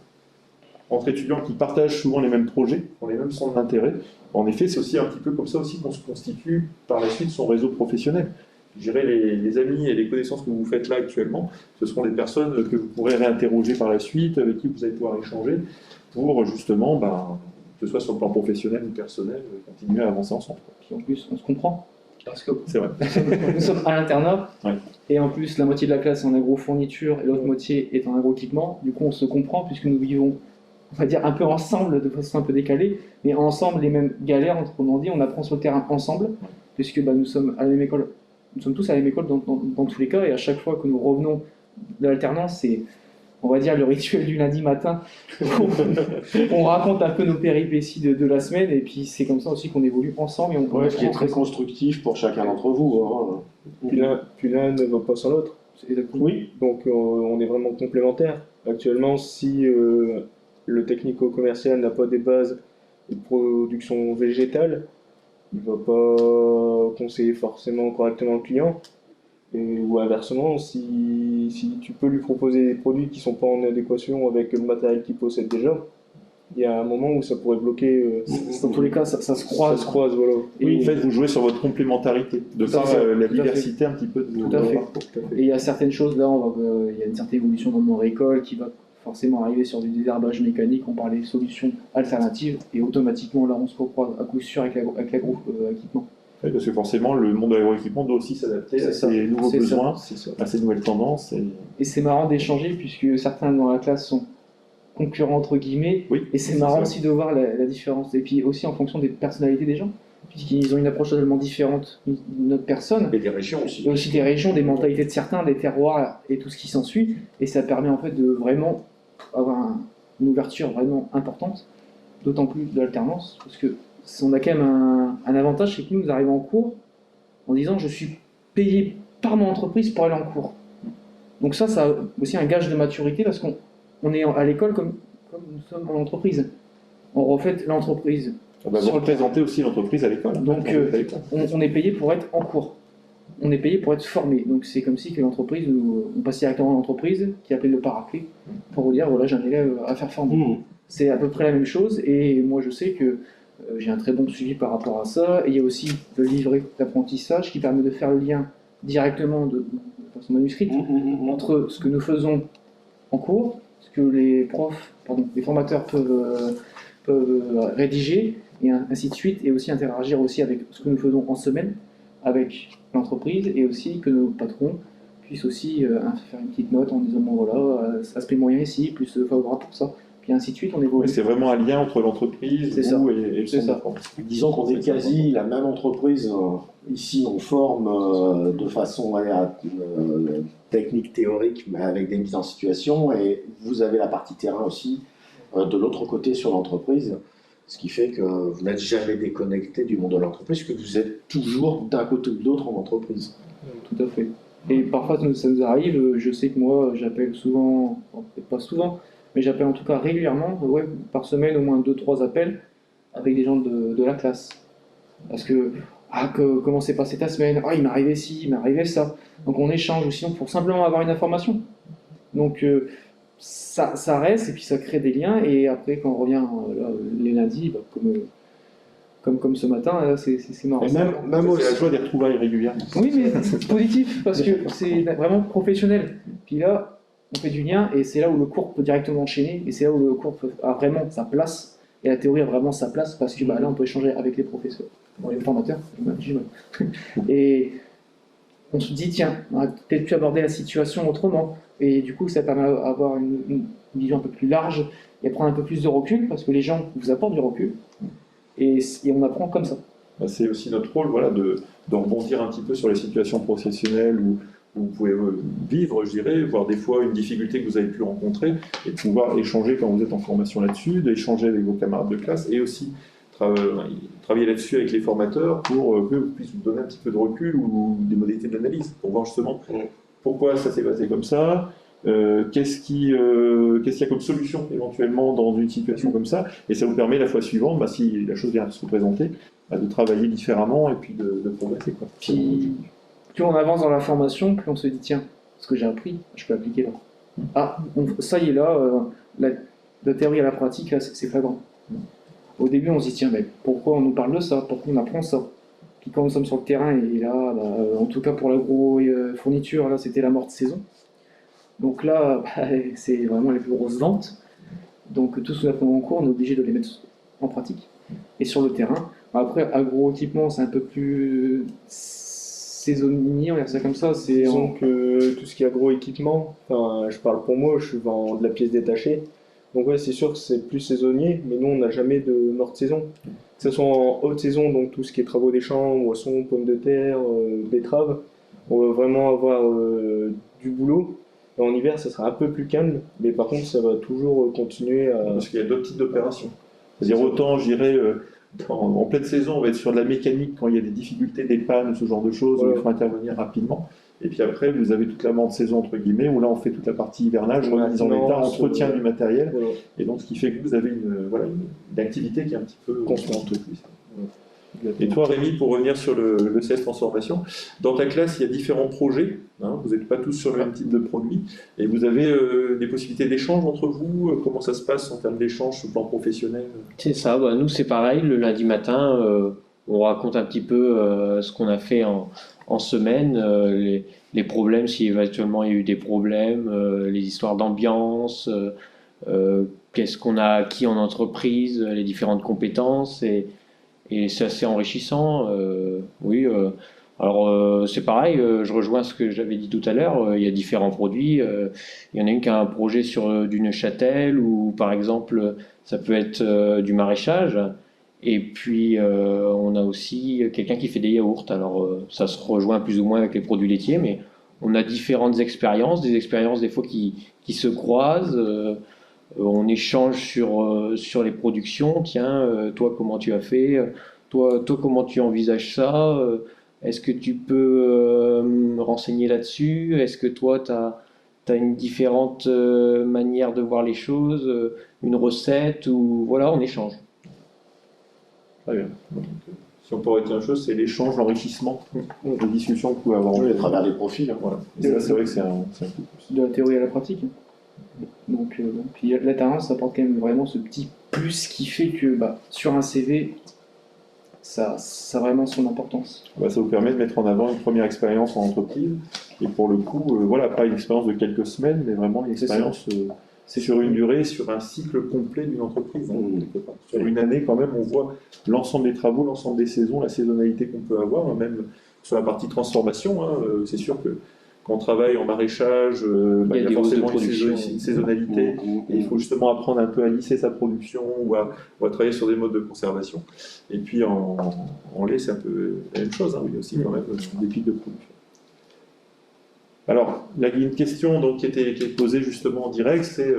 qui partagent souvent les mêmes projets, ont les mêmes centres d'intérêt. En effet, c'est aussi un petit peu comme ça aussi qu'on se constitue par la suite son réseau professionnel. Je dirais les amis et les connaissances que vous faites là actuellement, ce seront des personnes que vous pourrez réinterroger par la suite, avec qui vous allez pouvoir échanger, pour justement, que ce soit sur le plan professionnel ou personnel, continuer à avancer ensemble. Puis en plus, on se comprend. Parce que c'est vrai. Nous sommes à l'internat, ouais. Et en plus, la moitié de la classe est en agro-fourniture et l'autre moitié est en agro-équipement. Du coup, on se comprend puisque nous vivons, on va dire, un peu ensemble, de façon un peu décalée, mais ensemble les mêmes galères, autrement dit, on apprend sur le terrain ensemble, puisque nous sommes à la même école. Nous sommes tous à la même école dans tous les cas, et à chaque fois que nous revenons de l'alternance, c'est, on va dire, le rituel du lundi matin. On raconte un peu nos péripéties de la semaine, et puis c'est comme ça aussi qu'on évolue ensemble. Et ce qui est très constructif pour chacun d'entre vous. Puis l'un ne va pas sans l'autre. Oui. Donc on est vraiment complémentaires. Actuellement, si le technico-commercial n'a pas des bases de production végétale, il ne va pas conseiller forcément correctement le client. Ou inversement, si tu peux lui proposer des produits qui ne sont pas en adéquation avec le matériel qu'il possède déjà, il y a un moment où ça pourrait bloquer. Dans tous les cas, ça se croise. Ça se croise, voilà. Oui, en fait, vous jouez sur votre complémentarité, de par la diversité un petit peu de vos parcours. Et il y a certaines choses, là, il y a une certaine évolution dans mon école qui va forcément arriver sur du désherbage mécanique, on parlait de solutions alternatives, et automatiquement là on se recroise à coup sûr avec l'agroéquipement. Oui, parce que forcément, le monde de l'agroéquipement doit aussi s'adapter à ces nouveaux besoins, à ces nouvelles tendances. Et c'est marrant d'échanger, puisque certains dans la classe sont concurrents entre guillemets, Oui, et c'est marrant aussi de voir la différence. Et puis aussi en fonction des personnalités des gens, puisqu'ils ont une approche totalement différente de notre personne. Et des régions aussi. Il y a aussi des régions, des mentalités de certains, des terroirs et tout ce qui s'ensuit. Et ça permet en fait de vraiment avoir une ouverture vraiment importante, d'autant plus de l'alternance, parce que on a quand même un avantage, c'est que nous arrivons en cours en disant je suis payé par mon entreprise pour aller en cours. Donc ça a aussi un gage de maturité, parce qu'on est à l'école comme nous sommes en entreprise. On reflète l'entreprise. On va vous représenter aussi l'entreprise à l'école. Donc on est payé pour être en cours. On est payé pour être formé. Donc c'est comme si que l'entreprise, on passe directement à l'entreprise qui appelle le paraclet pour vous dire voilà, j'ai un élève à faire former. C'est à peu près la même chose, et moi je sais que j'ai un très bon suivi par rapport à ça. Et il y a aussi le livret d'apprentissage qui permet de faire le lien directement de façon manuscrite entre ce que nous faisons en cours, ce que les formateurs peuvent rédiger, et ainsi de suite, et aussi interagir aussi avec ce que nous faisons en semaine avec l'entreprise, et aussi que nos patrons puissent aussi faire une petite note en disant bon voilà, aspect moyen ici, plus favorable pour ça. Puis ainsi de suite, on évolue. C'est vraiment un lien entre l'entreprise vous et le centre de formation. Disons qu'on est quasi la même entreprise. Ici, on forme de façon technique, théorique, mais avec des mises en situation. Et vous avez la partie terrain aussi de l'autre côté sur l'entreprise. Ce qui fait que vous n'êtes jamais déconnecté du monde de l'entreprise, que vous êtes toujours d'un côté ou de l'autre en entreprise. Tout à fait. Et parfois, ça nous arrive. Je sais que moi, j'appelle souvent, peut-être pas souvent, mais j'appelle en tout cas régulièrement, par semaine, au moins 2-3 appels avec des gens de la classe. Parce que, comment s'est passée ta semaine? Il m'est arrivé ci, il m'est arrivé ça. Donc on échange, ou sinon pour simplement avoir une information. Donc ça reste, et puis ça crée des liens, et après quand on revient les lundis, comme ce matin, là, c'est marrant. Et même aussi la joie des retrouvailles régulières. Oui, mais c'est positif, parce que c'est vraiment professionnel. Puis là, on fait du lien, et c'est là où le cours peut directement enchaîner, et c'est là où le cours a vraiment sa place, et la théorie a vraiment sa place, parce que là on peut échanger avec les professeurs, les formateurs, et on se dit tiens, on aurait peut-être pu aborder la situation autrement, et du coup ça permet d'avoir une vision un peu plus large, et prendre un peu plus de recul, parce que les gens vous apportent du recul, et on apprend comme ça. C'est aussi notre rôle, voilà, de rebondir un petit peu sur les situations professionnelles où vous pouvez vivre, je dirais, voir des fois une difficulté que vous avez pu rencontrer, et de pouvoir échanger quand vous êtes en formation là-dessus, d'échanger avec vos camarades de classe, et aussi travailler là-dessus avec les formateurs pour que vous puissiez vous donner un petit peu de recul ou des modalités d'analyse, pour voir justement pourquoi ça s'est passé comme ça, qu'est-ce qu'il y a comme solution éventuellement dans une situation comme ça, et ça vous permet la fois suivante, si la chose vient à se présenter, de travailler différemment et puis de progresser, quoi. Puis, plus on avance dans la formation, plus on se dit tiens, ce que j'ai appris, je peux appliquer là. Ça y est là, la théorie à la pratique, là, c'est flagrant. Au début, on se dit tiens, mais pourquoi on nous parle de ça? Pourquoi on apprend ça? Puis quand nous sommes sur le terrain, et là, en tout cas pour l'agro-fourniture, là, c'était la morte saison. Donc là, c'est vraiment les plus grosses ventes. Donc tout ce qu'on apprend en cours, on est obligé de les mettre en pratique. Et sur le terrain, après, agro-équipement, c'est un peu plus saisonnier, on va dire ça comme ça. Disons que tout ce qui est agroéquipement, je parle pour moi, je vends de la pièce détachée. Donc c'est sûr que c'est plus saisonnier, mais nous on n'a jamais de morte saison. Que ce soit en haute saison, donc tout ce qui est travaux des champs, moissons, pommes de terre, betteraves, on va vraiment avoir du boulot. Et en hiver, ça sera un peu plus calme, mais par contre ça va toujours continuer à... Parce qu'il y a d'autres types d'opérations. C'est-à-dire autant, je dirais, en pleine saison, on va être sur de la mécanique quand il y a des difficultés, des pannes, ce genre de choses, où il faut intervenir rapidement. Et puis après, vous avez toute la morte saison, entre guillemets, où là, on fait toute la partie hivernage, remise en état, entretien du matériel. Voilà. Et donc, ce qui fait que vous avez une activité qui est un petit peu constante. Et toi, Rémi, pour revenir sur le CS Transformation, dans ta classe, il y a différents projets. Vous n'êtes pas tous sur le même type de produit. Et vous avez des possibilités d'échange entre vous. Comment ça se passe en termes d'échange sur le plan professionnel? C'est ça. Nous, c'est pareil. Le lundi matin, on raconte un petit peu ce qu'on a fait en semaine, les problèmes, si éventuellement il y a eu des problèmes, les histoires d'ambiance, qu'est-ce qu'on a acquis en entreprise, les différentes compétences, et c'est assez enrichissant. Oui, alors c'est pareil, je rejoins ce que j'avais dit tout à l'heure, il y a différents produits. Il y en a une qui a un projet sur du Neuchâtel, ou par exemple, ça peut être du maraîchage. Et puis, on a aussi quelqu'un qui fait des yaourts. Alors, ça se rejoint plus ou moins avec les produits laitiers, mais on a différentes expériences, des expériences des fois qui se croisent. On échange sur les productions. Tiens, toi, comment tu as fait? Toi, comment tu envisages ça? Est-ce que tu peux me renseigner là-dessus? Est-ce que toi, tu as une différente manière de voir les choses, une recette, ou voilà, on échange. Très bien. Donc, si on peut retenir une chose, c'est l'échange, l'enrichissement de discussions qu'on peut avoir. Oui, à travers les profils. Voilà. Et ça, c'est vrai que c'est un coup de pouce. De la théorie à la pratique. Donc, puis l'alternance, ça apporte quand même vraiment ce petit plus qui fait que sur un CV, ça a vraiment son importance. Ça vous permet de mettre en avant une première expérience en entreprise. Et pour le coup, voilà, pas une expérience de quelques semaines, mais vraiment une expérience sur une durée, sur un cycle complet d'une entreprise. Sur une année, quand même, on voit l'ensemble des travaux, l'ensemble des saisons, la saisonnalité qu'on peut avoir, même sur la partie transformation. C'est sûr que quand on travaille en maraîchage, il y a forcément une saisonnalité, et il faut justement apprendre un peu à lisser sa production ou à travailler sur des modes de conservation. Et puis en lait, c'est un peu la même chose, il y a aussi quand même des pics de production. Alors, il y a une question donc, qui est posée justement en direct, c'est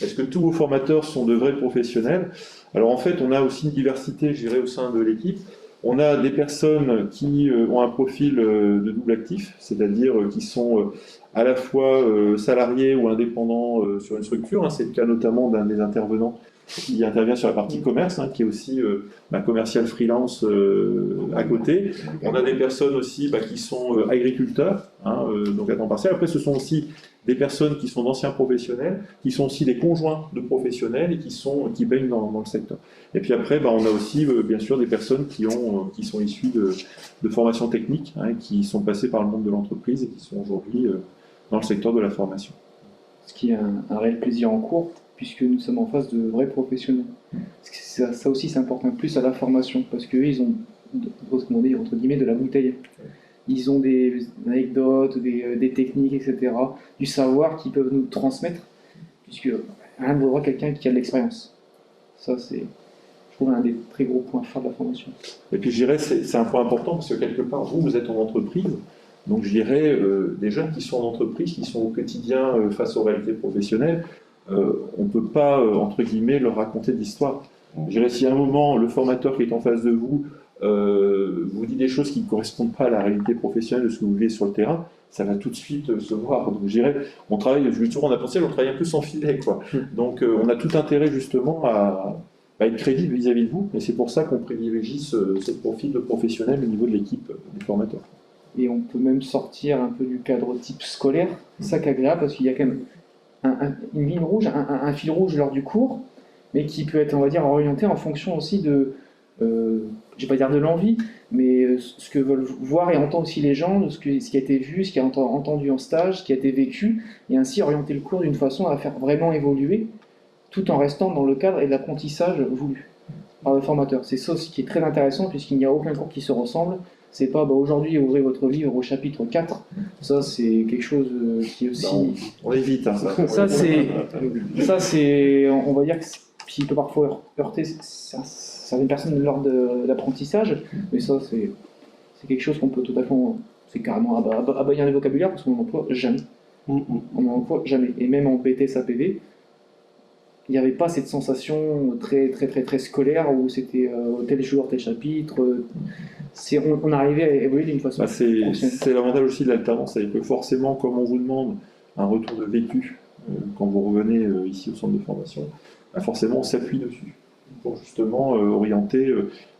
est-ce que tous vos formateurs sont de vrais professionnels? Alors en fait, on a aussi une diversité, je dirais, au sein de l'équipe. On a des personnes qui ont un profil de double actif, c'est-à-dire qui sont à la fois salariés ou indépendants sur une structure. C'est le cas notamment d'un des intervenants qui intervient sur la partie commerce, qui est aussi commercial freelance à côté. On a des personnes aussi qui sont agriculteurs, donc à temps partiel. Après, ce sont aussi des personnes qui sont d'anciens professionnels, qui sont aussi des conjoints de professionnels et qui baignent dans le secteur. Et puis après, on a aussi bien sûr des personnes qui sont issues de formations techniques, qui sont passées par le monde de l'entreprise et qui sont aujourd'hui dans le secteur de la formation. Ce qui est un réel plaisir en cours, puisque nous sommes en face de vrais professionnels. Ça aussi, c'est important, plus à la formation, parce qu'eux, ils ont, entre guillemets, de la bouteille. Ils ont des anecdotes, des techniques, etc., du savoir qu'ils peuvent nous transmettre, puisque rien ne vaudra quelqu'un qui a de l'expérience. Ça, c'est, je trouve, un des très gros points forts de la formation. Et puis, je dirais, c'est un point important, parce que quelque part, vous êtes en entreprise, donc je dirais, des jeunes qui sont en entreprise, qui sont au quotidien face aux réalités professionnelles, on ne peut pas, entre guillemets, leur raconter d'histoire. Je dirais, si à un moment, le formateur qui est en face de vous vous dit des choses qui ne correspondent pas à la réalité professionnelle de ce que vous vivez sur le terrain, ça va tout de suite se voir. Donc je dirais, on travaille, justement, on travaille un peu sans filet, quoi. Donc on a tout intérêt justement à être crédible vis-à-vis de vous, et c'est pour ça qu'on privilégie ce profil de professionnel au niveau de l'équipe des formateurs. Et on peut même sortir un peu du cadre type scolaire, ça qui est agréable, parce qu'il y a quand même une ligne rouge, un fil rouge lors du cours, mais qui peut être, on va dire, orienté en fonction aussi de, je ne vais pas dire de l'envie, mais ce que veulent voir et entendre aussi les gens, de ce qui a été vu, ce qui a entendu en stage, ce qui a été vécu, et ainsi orienter le cours d'une façon à faire vraiment évoluer, tout en restant dans le cadre et l'apprentissage voulu par le formateur. C'est ça aussi qui est très intéressant, puisqu'il n'y a aucun cours qui se ressemble. C'est pas aujourd'hui ouvrez votre livre au chapitre 4. Ça, c'est quelque chose qui est aussi. On évite ça. Ça, c'est. On va dire que qui peut parfois heurter certaines personnes lors de l'apprentissage, mais ça, c'est quelque chose qu'on peut tout à fait. C'est carrément à bannir les vocabulaires parce qu'on n'en emploie jamais. On n'en emploie jamais. Et même en BTS APV, il n'y avait pas cette sensation très scolaire où c'était tel jour, tel chapitre. On arrivait à évoluer d'une façon. C'est l'avantage aussi de l'alternance, c'est que forcément, comme on vous demande un retour de vécu quand vous revenez ici au centre de formation, forcément on s'appuie dessus pour justement orienter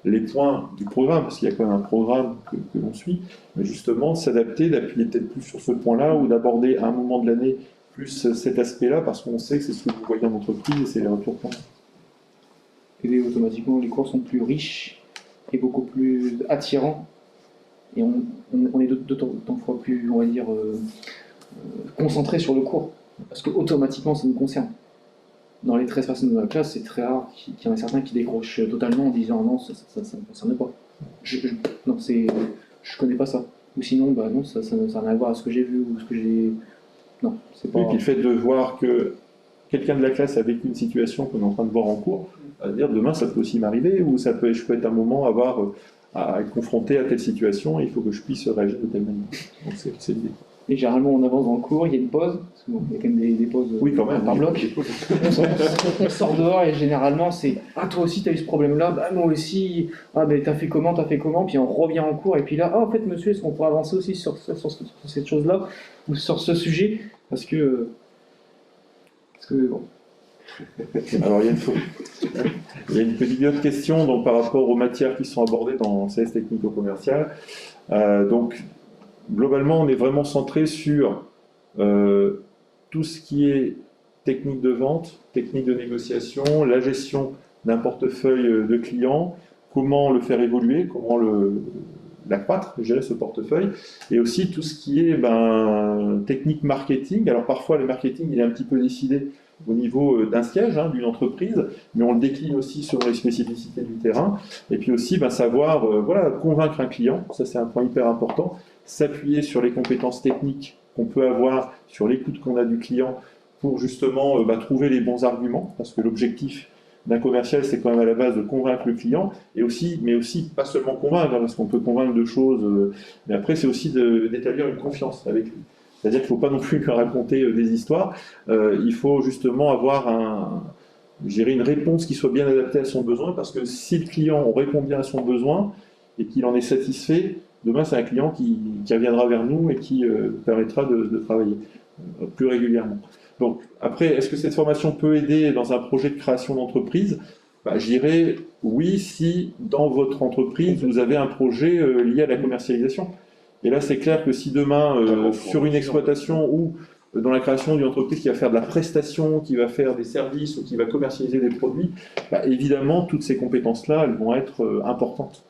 les points du programme, parce qu'il y a quand même un programme que l'on suit, mais justement s'adapter, d'appuyer peut-être plus sur ce point-là ou d'aborder à un moment de l'année plus cet aspect-là, parce qu'on sait que c'est ce que vous voyez en entreprise et c'est les retours qu'on a. Et automatiquement, les cours sont plus riches et beaucoup plus attirants. Et on est d'autant fois plus, on va dire, concentré sur le cours. Parce qu'automatiquement, ça nous concerne. dans les 13 personnes de la classe, c'est très rare qu'il y en ait certains qui décrochent totalement en disant non, ça ne me concerne pas. Non, je connais pas ça. Ou sinon, bah non, ça n'a rien à voir à ce que j'ai vu ou ce que j'ai. Non, c'est pas. Oui, puis le fait de voir que quelqu'un de la classe a vécu une situation qu'on est en train de voir en cours, à dire demain ça peut aussi m'arriver, ou je peux être un moment à être confronté à telle situation, et il faut que je puisse réagir de telle manière. Donc c'est l'idée. Et généralement, on avance dans le cours, il y a une pause, parce qu'il y a quand même des pauses Oui, quand même, par bloc. On sort dehors et généralement, c'est ah, toi aussi, tu as eu ce problème-là, bah moi aussi, ah, ben t'as fait comment, puis on revient en cours, et puis là, ah, en fait, monsieur, est-ce qu'on pourrait avancer aussi sur cette chose-là, ou sur ce sujet, parce que bon. Alors, il y a une petite autre question donc, par rapport aux matières qui sont abordées dans CS technico-commercial. Donc, globalement, on est vraiment centré sur tout ce qui est technique de vente, technique de négociation, la gestion d'un portefeuille de clients, comment le faire évoluer, comment l'accroître, gérer ce portefeuille, et aussi tout ce qui est technique marketing. Alors parfois, le marketing, il est un petit peu décidé au niveau d'un siège, d'une entreprise, mais on le décline aussi selon les spécificités du terrain. Et puis aussi, savoir convaincre un client, ça c'est un point hyper important, s'appuyer sur les compétences techniques qu'on peut avoir, sur l'écoute qu'on a du client, pour justement trouver les bons arguments, parce que l'objectif d'un commercial, c'est quand même à la base de convaincre le client, mais aussi pas seulement convaincre, parce qu'on peut convaincre de choses, mais après c'est aussi d'établir une confiance avec lui. C'est-à-dire qu'il ne faut pas non plus lui raconter des histoires, il faut justement avoir une réponse qui soit bien adaptée à son besoin, parce que si le client on répond bien à son besoin et qu'il en est satisfait, demain c'est un client qui reviendra vers nous et qui permettra de travailler plus régulièrement. Donc après, est-ce que cette formation peut aider dans un projet de création d'entreprise ? Je dirais oui si dans votre entreprise vous avez un projet lié à la commercialisation. Et là, c'est clair que si demain, sur une exploitation ou dans la création d'une entreprise qui va faire de la prestation, qui va faire des services ou qui va commercialiser des produits, évidemment, toutes ces compétences-là, elles vont être importantes.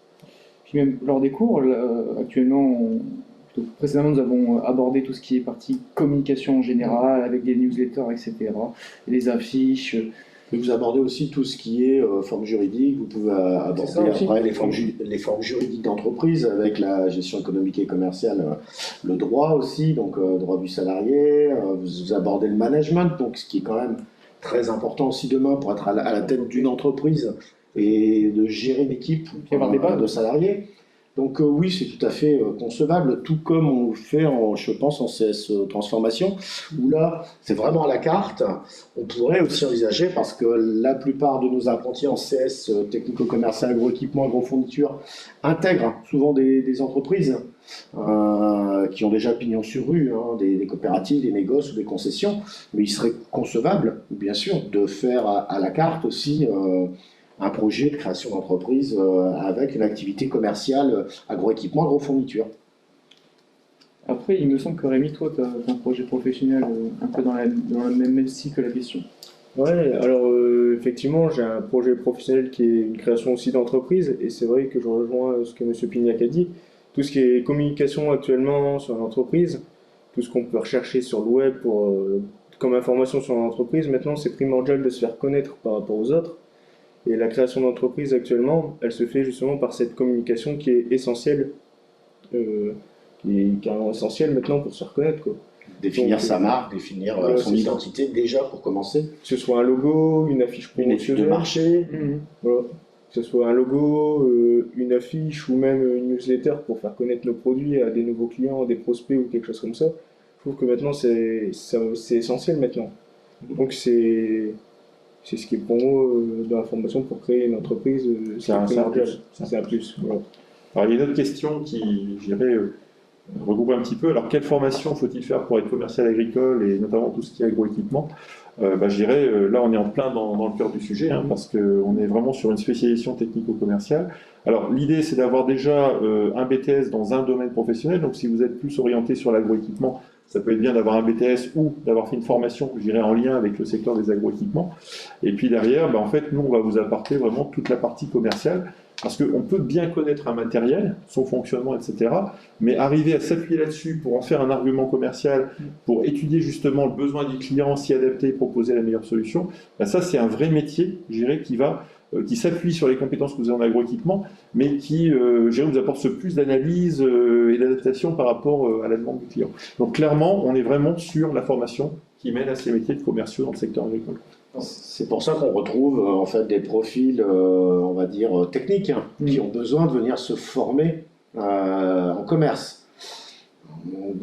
Puis même lors des cours, actuellement, précédemment, nous avons abordé tout ce qui est partie communication en général, avec des newsletters, etc., les affiches. Mais vous abordez aussi tout ce qui est forme juridique, vous pouvez aborder après les formes juridiques d'entreprise avec la gestion économique et commerciale, le droit aussi, donc droit du salarié, vous abordez le management, donc ce qui est quand même très important aussi demain pour être à la tête d'une entreprise et de gérer une équipe de salariés. Donc oui, c'est tout à fait concevable, tout comme on le fait, je pense, en CS transformation, où là, c'est vraiment à la carte. On pourrait aussi envisager, parce que la plupart de nos apprentis en CS technico-commercial, agroéquipement, agrofourniture, intègrent souvent des entreprises qui ont déjà pignon sur rue, des coopératives, des négoces ou des concessions, mais il serait concevable, bien sûr, de faire à la carte aussi un projet de création d'entreprise avec une activité commerciale agroéquipement, agrofourniture. Après, il me semble que Rémi, toi, tu as un projet professionnel un peu dans le même style que la question. Ouais, alors effectivement, j'ai un projet professionnel qui est une création aussi d'entreprise, et c'est vrai que je rejoins ce que M. Pignac a dit. Tout ce qui est communication actuellement sur l'entreprise, tout ce qu'on peut rechercher sur le web comme information sur l'entreprise, maintenant c'est primordial de se faire connaître par rapport aux autres. Et la création d'entreprise actuellement, elle se fait justement par cette communication qui est essentielle, qui est carrément essentielle maintenant pour se reconnaître, quoi. Définir sa marque, définir son identité déjà pour commencer. Que ce soit un logo, une affiche promotionnelle, de marché, voilà. Que ce soit un logo, une affiche ou même une newsletter pour faire connaître nos produits à des nouveaux clients, des prospects ou quelque chose comme ça. Je trouve que maintenant c'est essentiel maintenant. Donc c'est ce qui est pour moi dans la formation pour créer une entreprise, c'est un plus. Voilà. Alors il y a une autre question qui, je dirais, regroupe un petit peu. Alors quelle formation faut-il faire pour être commercial agricole et notamment tout ce qui est agroéquipement ? Je dirais, là on est en plein dans le cœur du sujet, parce qu'on est vraiment sur une spécialisation technico-commerciale. Alors l'idée c'est d'avoir déjà un BTS dans un domaine professionnel, donc si vous êtes plus orienté sur l'agroéquipement, ça peut être bien d'avoir un BTS ou d'avoir fait une formation, je dirais, en lien avec le secteur des agroéquipements. Et puis derrière, en fait, nous, on va vous apporter vraiment toute la partie commerciale, Parce qu'on peut bien connaître un matériel, son fonctionnement, etc., mais arriver à s'appuyer là-dessus pour en faire un argument commercial, pour étudier justement le besoin du client, s'y adapter et proposer la meilleure solution, ben ça c'est un vrai métier, je dirais, qui s'appuie sur les compétences que vous avez en agroéquipement, mais qui, je dirais, vous apporte plus d'analyse et d'adaptation par rapport à la demande du client. Donc clairement, on est vraiment sur la formation qui mène à ces métiers de commerciaux dans le secteur agricole. C'est pour ça qu'on retrouve en fait des profils, on va dire, techniques, hein, qui ont besoin de venir se former en commerce.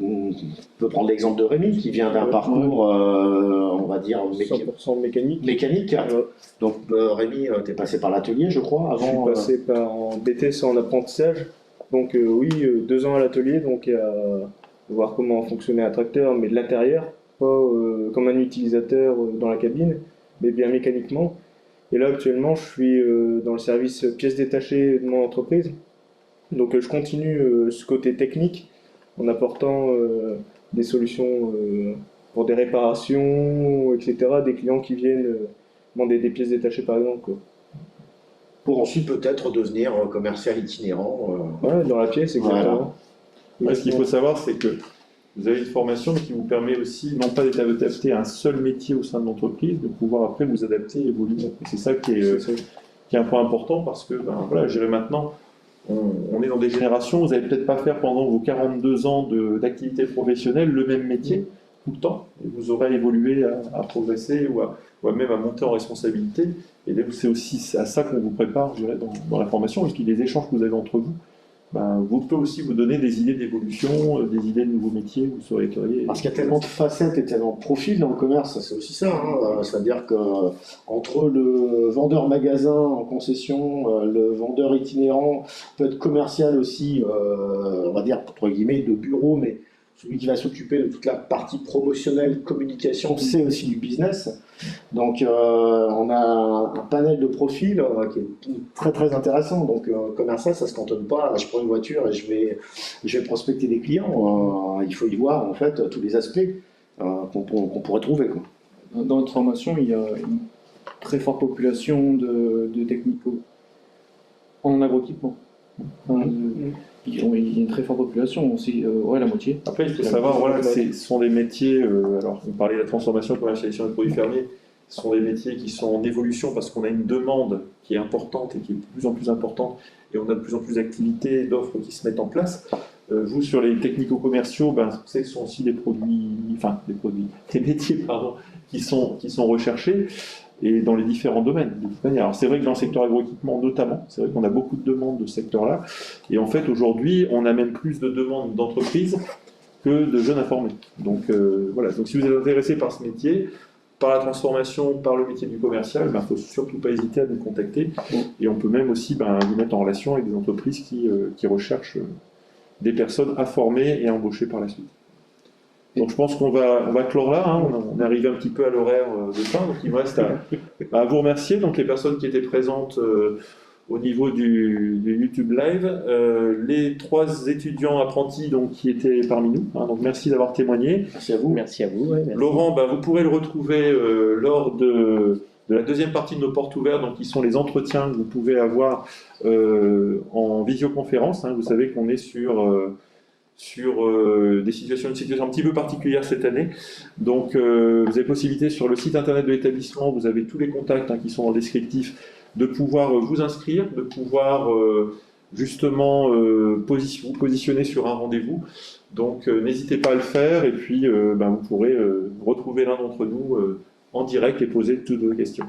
On peut prendre l'exemple de Rémi, qui vient d'un parcours, on va dire, 100% mécanique. mécanique. Donc Rémi, tu es passé par l'atelier, je crois, Je suis avant. passé en BTS en apprentissage. Donc oui, 2 ans à l'atelier, donc à voir comment fonctionnait un tracteur, mais de l'intérieur, pas comme un utilisateur dans la cabine, mais bien mécaniquement. Et là actuellement, je suis dans le service pièces détachées de mon entreprise. Donc je continue ce côté technique en apportant des solutions pour des réparations, etc. Des clients qui viennent demander des pièces détachées par exemple, quoi. Pour ensuite peut-être devenir commercial itinérant. Ouais, dans la pièce, exactement. Ouais, ce qu'il faut savoir, c'est que vous avez une formation qui vous permet aussi, non pas d'être adapté à un seul métier au sein de l'entreprise, de pouvoir après vous adapter et évoluer. Et c'est ça qui est un point important parce que, voilà, je dirais maintenant, on est dans des générations, vous n'allez peut-être pas faire pendant vos 42 ans d'activité professionnelle le même métier tout le temps. Et vous aurez évolué à progresser ou même à monter en responsabilité. Et donc c'est aussi à ça qu'on vous prépare, je dirais, dans la formation, et puis les échanges que vous avez entre vous. Vous pouvez aussi vous donner des idées d'évolution, des idées de nouveaux métiers, vous souhaiteriez. Parce qu'il y a tellement de facettes et tellement de profils dans le commerce, c'est aussi ça. Hein. C'est-à-dire que entre le vendeur magasin en concession, le vendeur itinérant peut être commercial aussi, on va dire entre guillemets de bureau, mais celui qui va s'occuper de toute la partie promotionnelle, communication, c'est aussi du business. Donc on a un panel de profils qui est très très intéressant. Donc commercial, ça se cantonne pas. Je prends une voiture et je vais prospecter des clients. Il faut y voir en fait tous les aspects qu'on pourrait trouver, quoi. Dans notre formation, il y a une très forte population de technicaux en agroéquipement. Il y a une très forte population aussi, la moitié. Après, il faut savoir, voilà, ce sont des métiers, alors on parlait de la transformation et commercialisation des produits fermiers, ce sont des métiers qui sont en évolution parce qu'on a une demande qui est importante et qui est de plus en plus importante et on a de plus en plus d'activités, d'offres qui se mettent en place. Vous, sur les technico-commerciaux, ce sont aussi des métiers qui sont recherchés et dans les différents domaines. De toute manière. Alors c'est vrai que dans le secteur agroéquipement notamment, c'est vrai qu'on a beaucoup de demandes de ce secteur-là. Et en fait, aujourd'hui, on a même plus de demandes d'entreprises que de jeunes informés. Donc voilà. Donc si vous êtes intéressé par ce métier, par la transformation, par le métier du commercial, il ne faut surtout pas hésiter à nous contacter. Et on peut même aussi vous mettre en relation avec des entreprises qui recherchent des personnes à former et à embaucher par la suite. Donc je pense qu'on va clore là, hein. On est arrivé un petit peu à l'horaire de fin, donc il me reste à vous remercier, donc les personnes qui étaient présentes au niveau du YouTube Live, les 3 étudiants apprentis donc, qui étaient parmi nous, hein, donc merci d'avoir témoigné. Merci à vous. Merci à vous. Ouais, merci. Laurent, vous pourrez le retrouver lors de la deuxième partie de nos portes ouvertes, donc qui sont les entretiens que vous pouvez avoir en visioconférence, hein. Vous savez qu'on est sur une situation un petit peu particulière cette année. Donc, vous avez possibilité sur le site internet de l'établissement, vous avez tous les contacts qui sont dans le descriptif, de pouvoir vous inscrire, de pouvoir justement vous positionner sur un rendez-vous. Donc, n'hésitez pas à le faire et puis vous pourrez retrouver l'un d'entre nous en direct et poser toutes vos questions.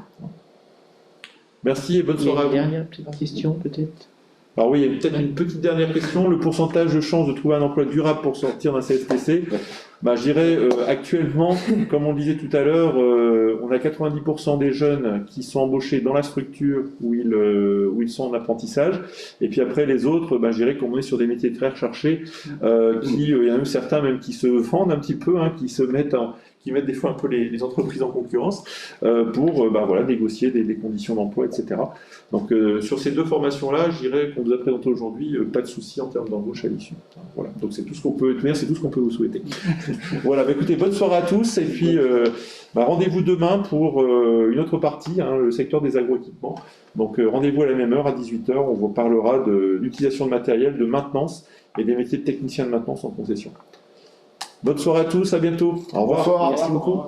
Merci et bonne soirée à vous. Une dernière petite question peut-être. Alors oui, il y a peut-être une petite dernière question. Le pourcentage de chances de trouver un emploi durable pour sortir d'un CSPC, je dirais actuellement, comme on le disait tout à l'heure, on a 90% des jeunes qui sont embauchés dans la structure où ils sont en apprentissage. Et puis après les autres, je dirais qu'on est sur des métiers très recherchés, il y en a même certains même qui se vendent un petit peu, qui se mettent qui mettent des fois un peu les entreprises en concurrence pour voilà, négocier des conditions d'emploi, etc. Donc sur ces deux formations-là, je dirais qu'on vous a présenté aujourd'hui, pas de souci en termes d'embauche à l'issue. Voilà. Donc c'est tout ce qu'on peut tenir, c'est tout ce qu'on peut vous souhaiter. Voilà, écoutez, bonne soirée à tous et puis rendez-vous demain pour une autre partie, le secteur des agroéquipements. Donc rendez-vous à la même heure, à 18h, on vous parlera de l'utilisation de matériel, de maintenance et des métiers de technicien de maintenance en concession. Bonne soirée à tous, à bientôt. Au revoir. Bonsoir. Merci beaucoup.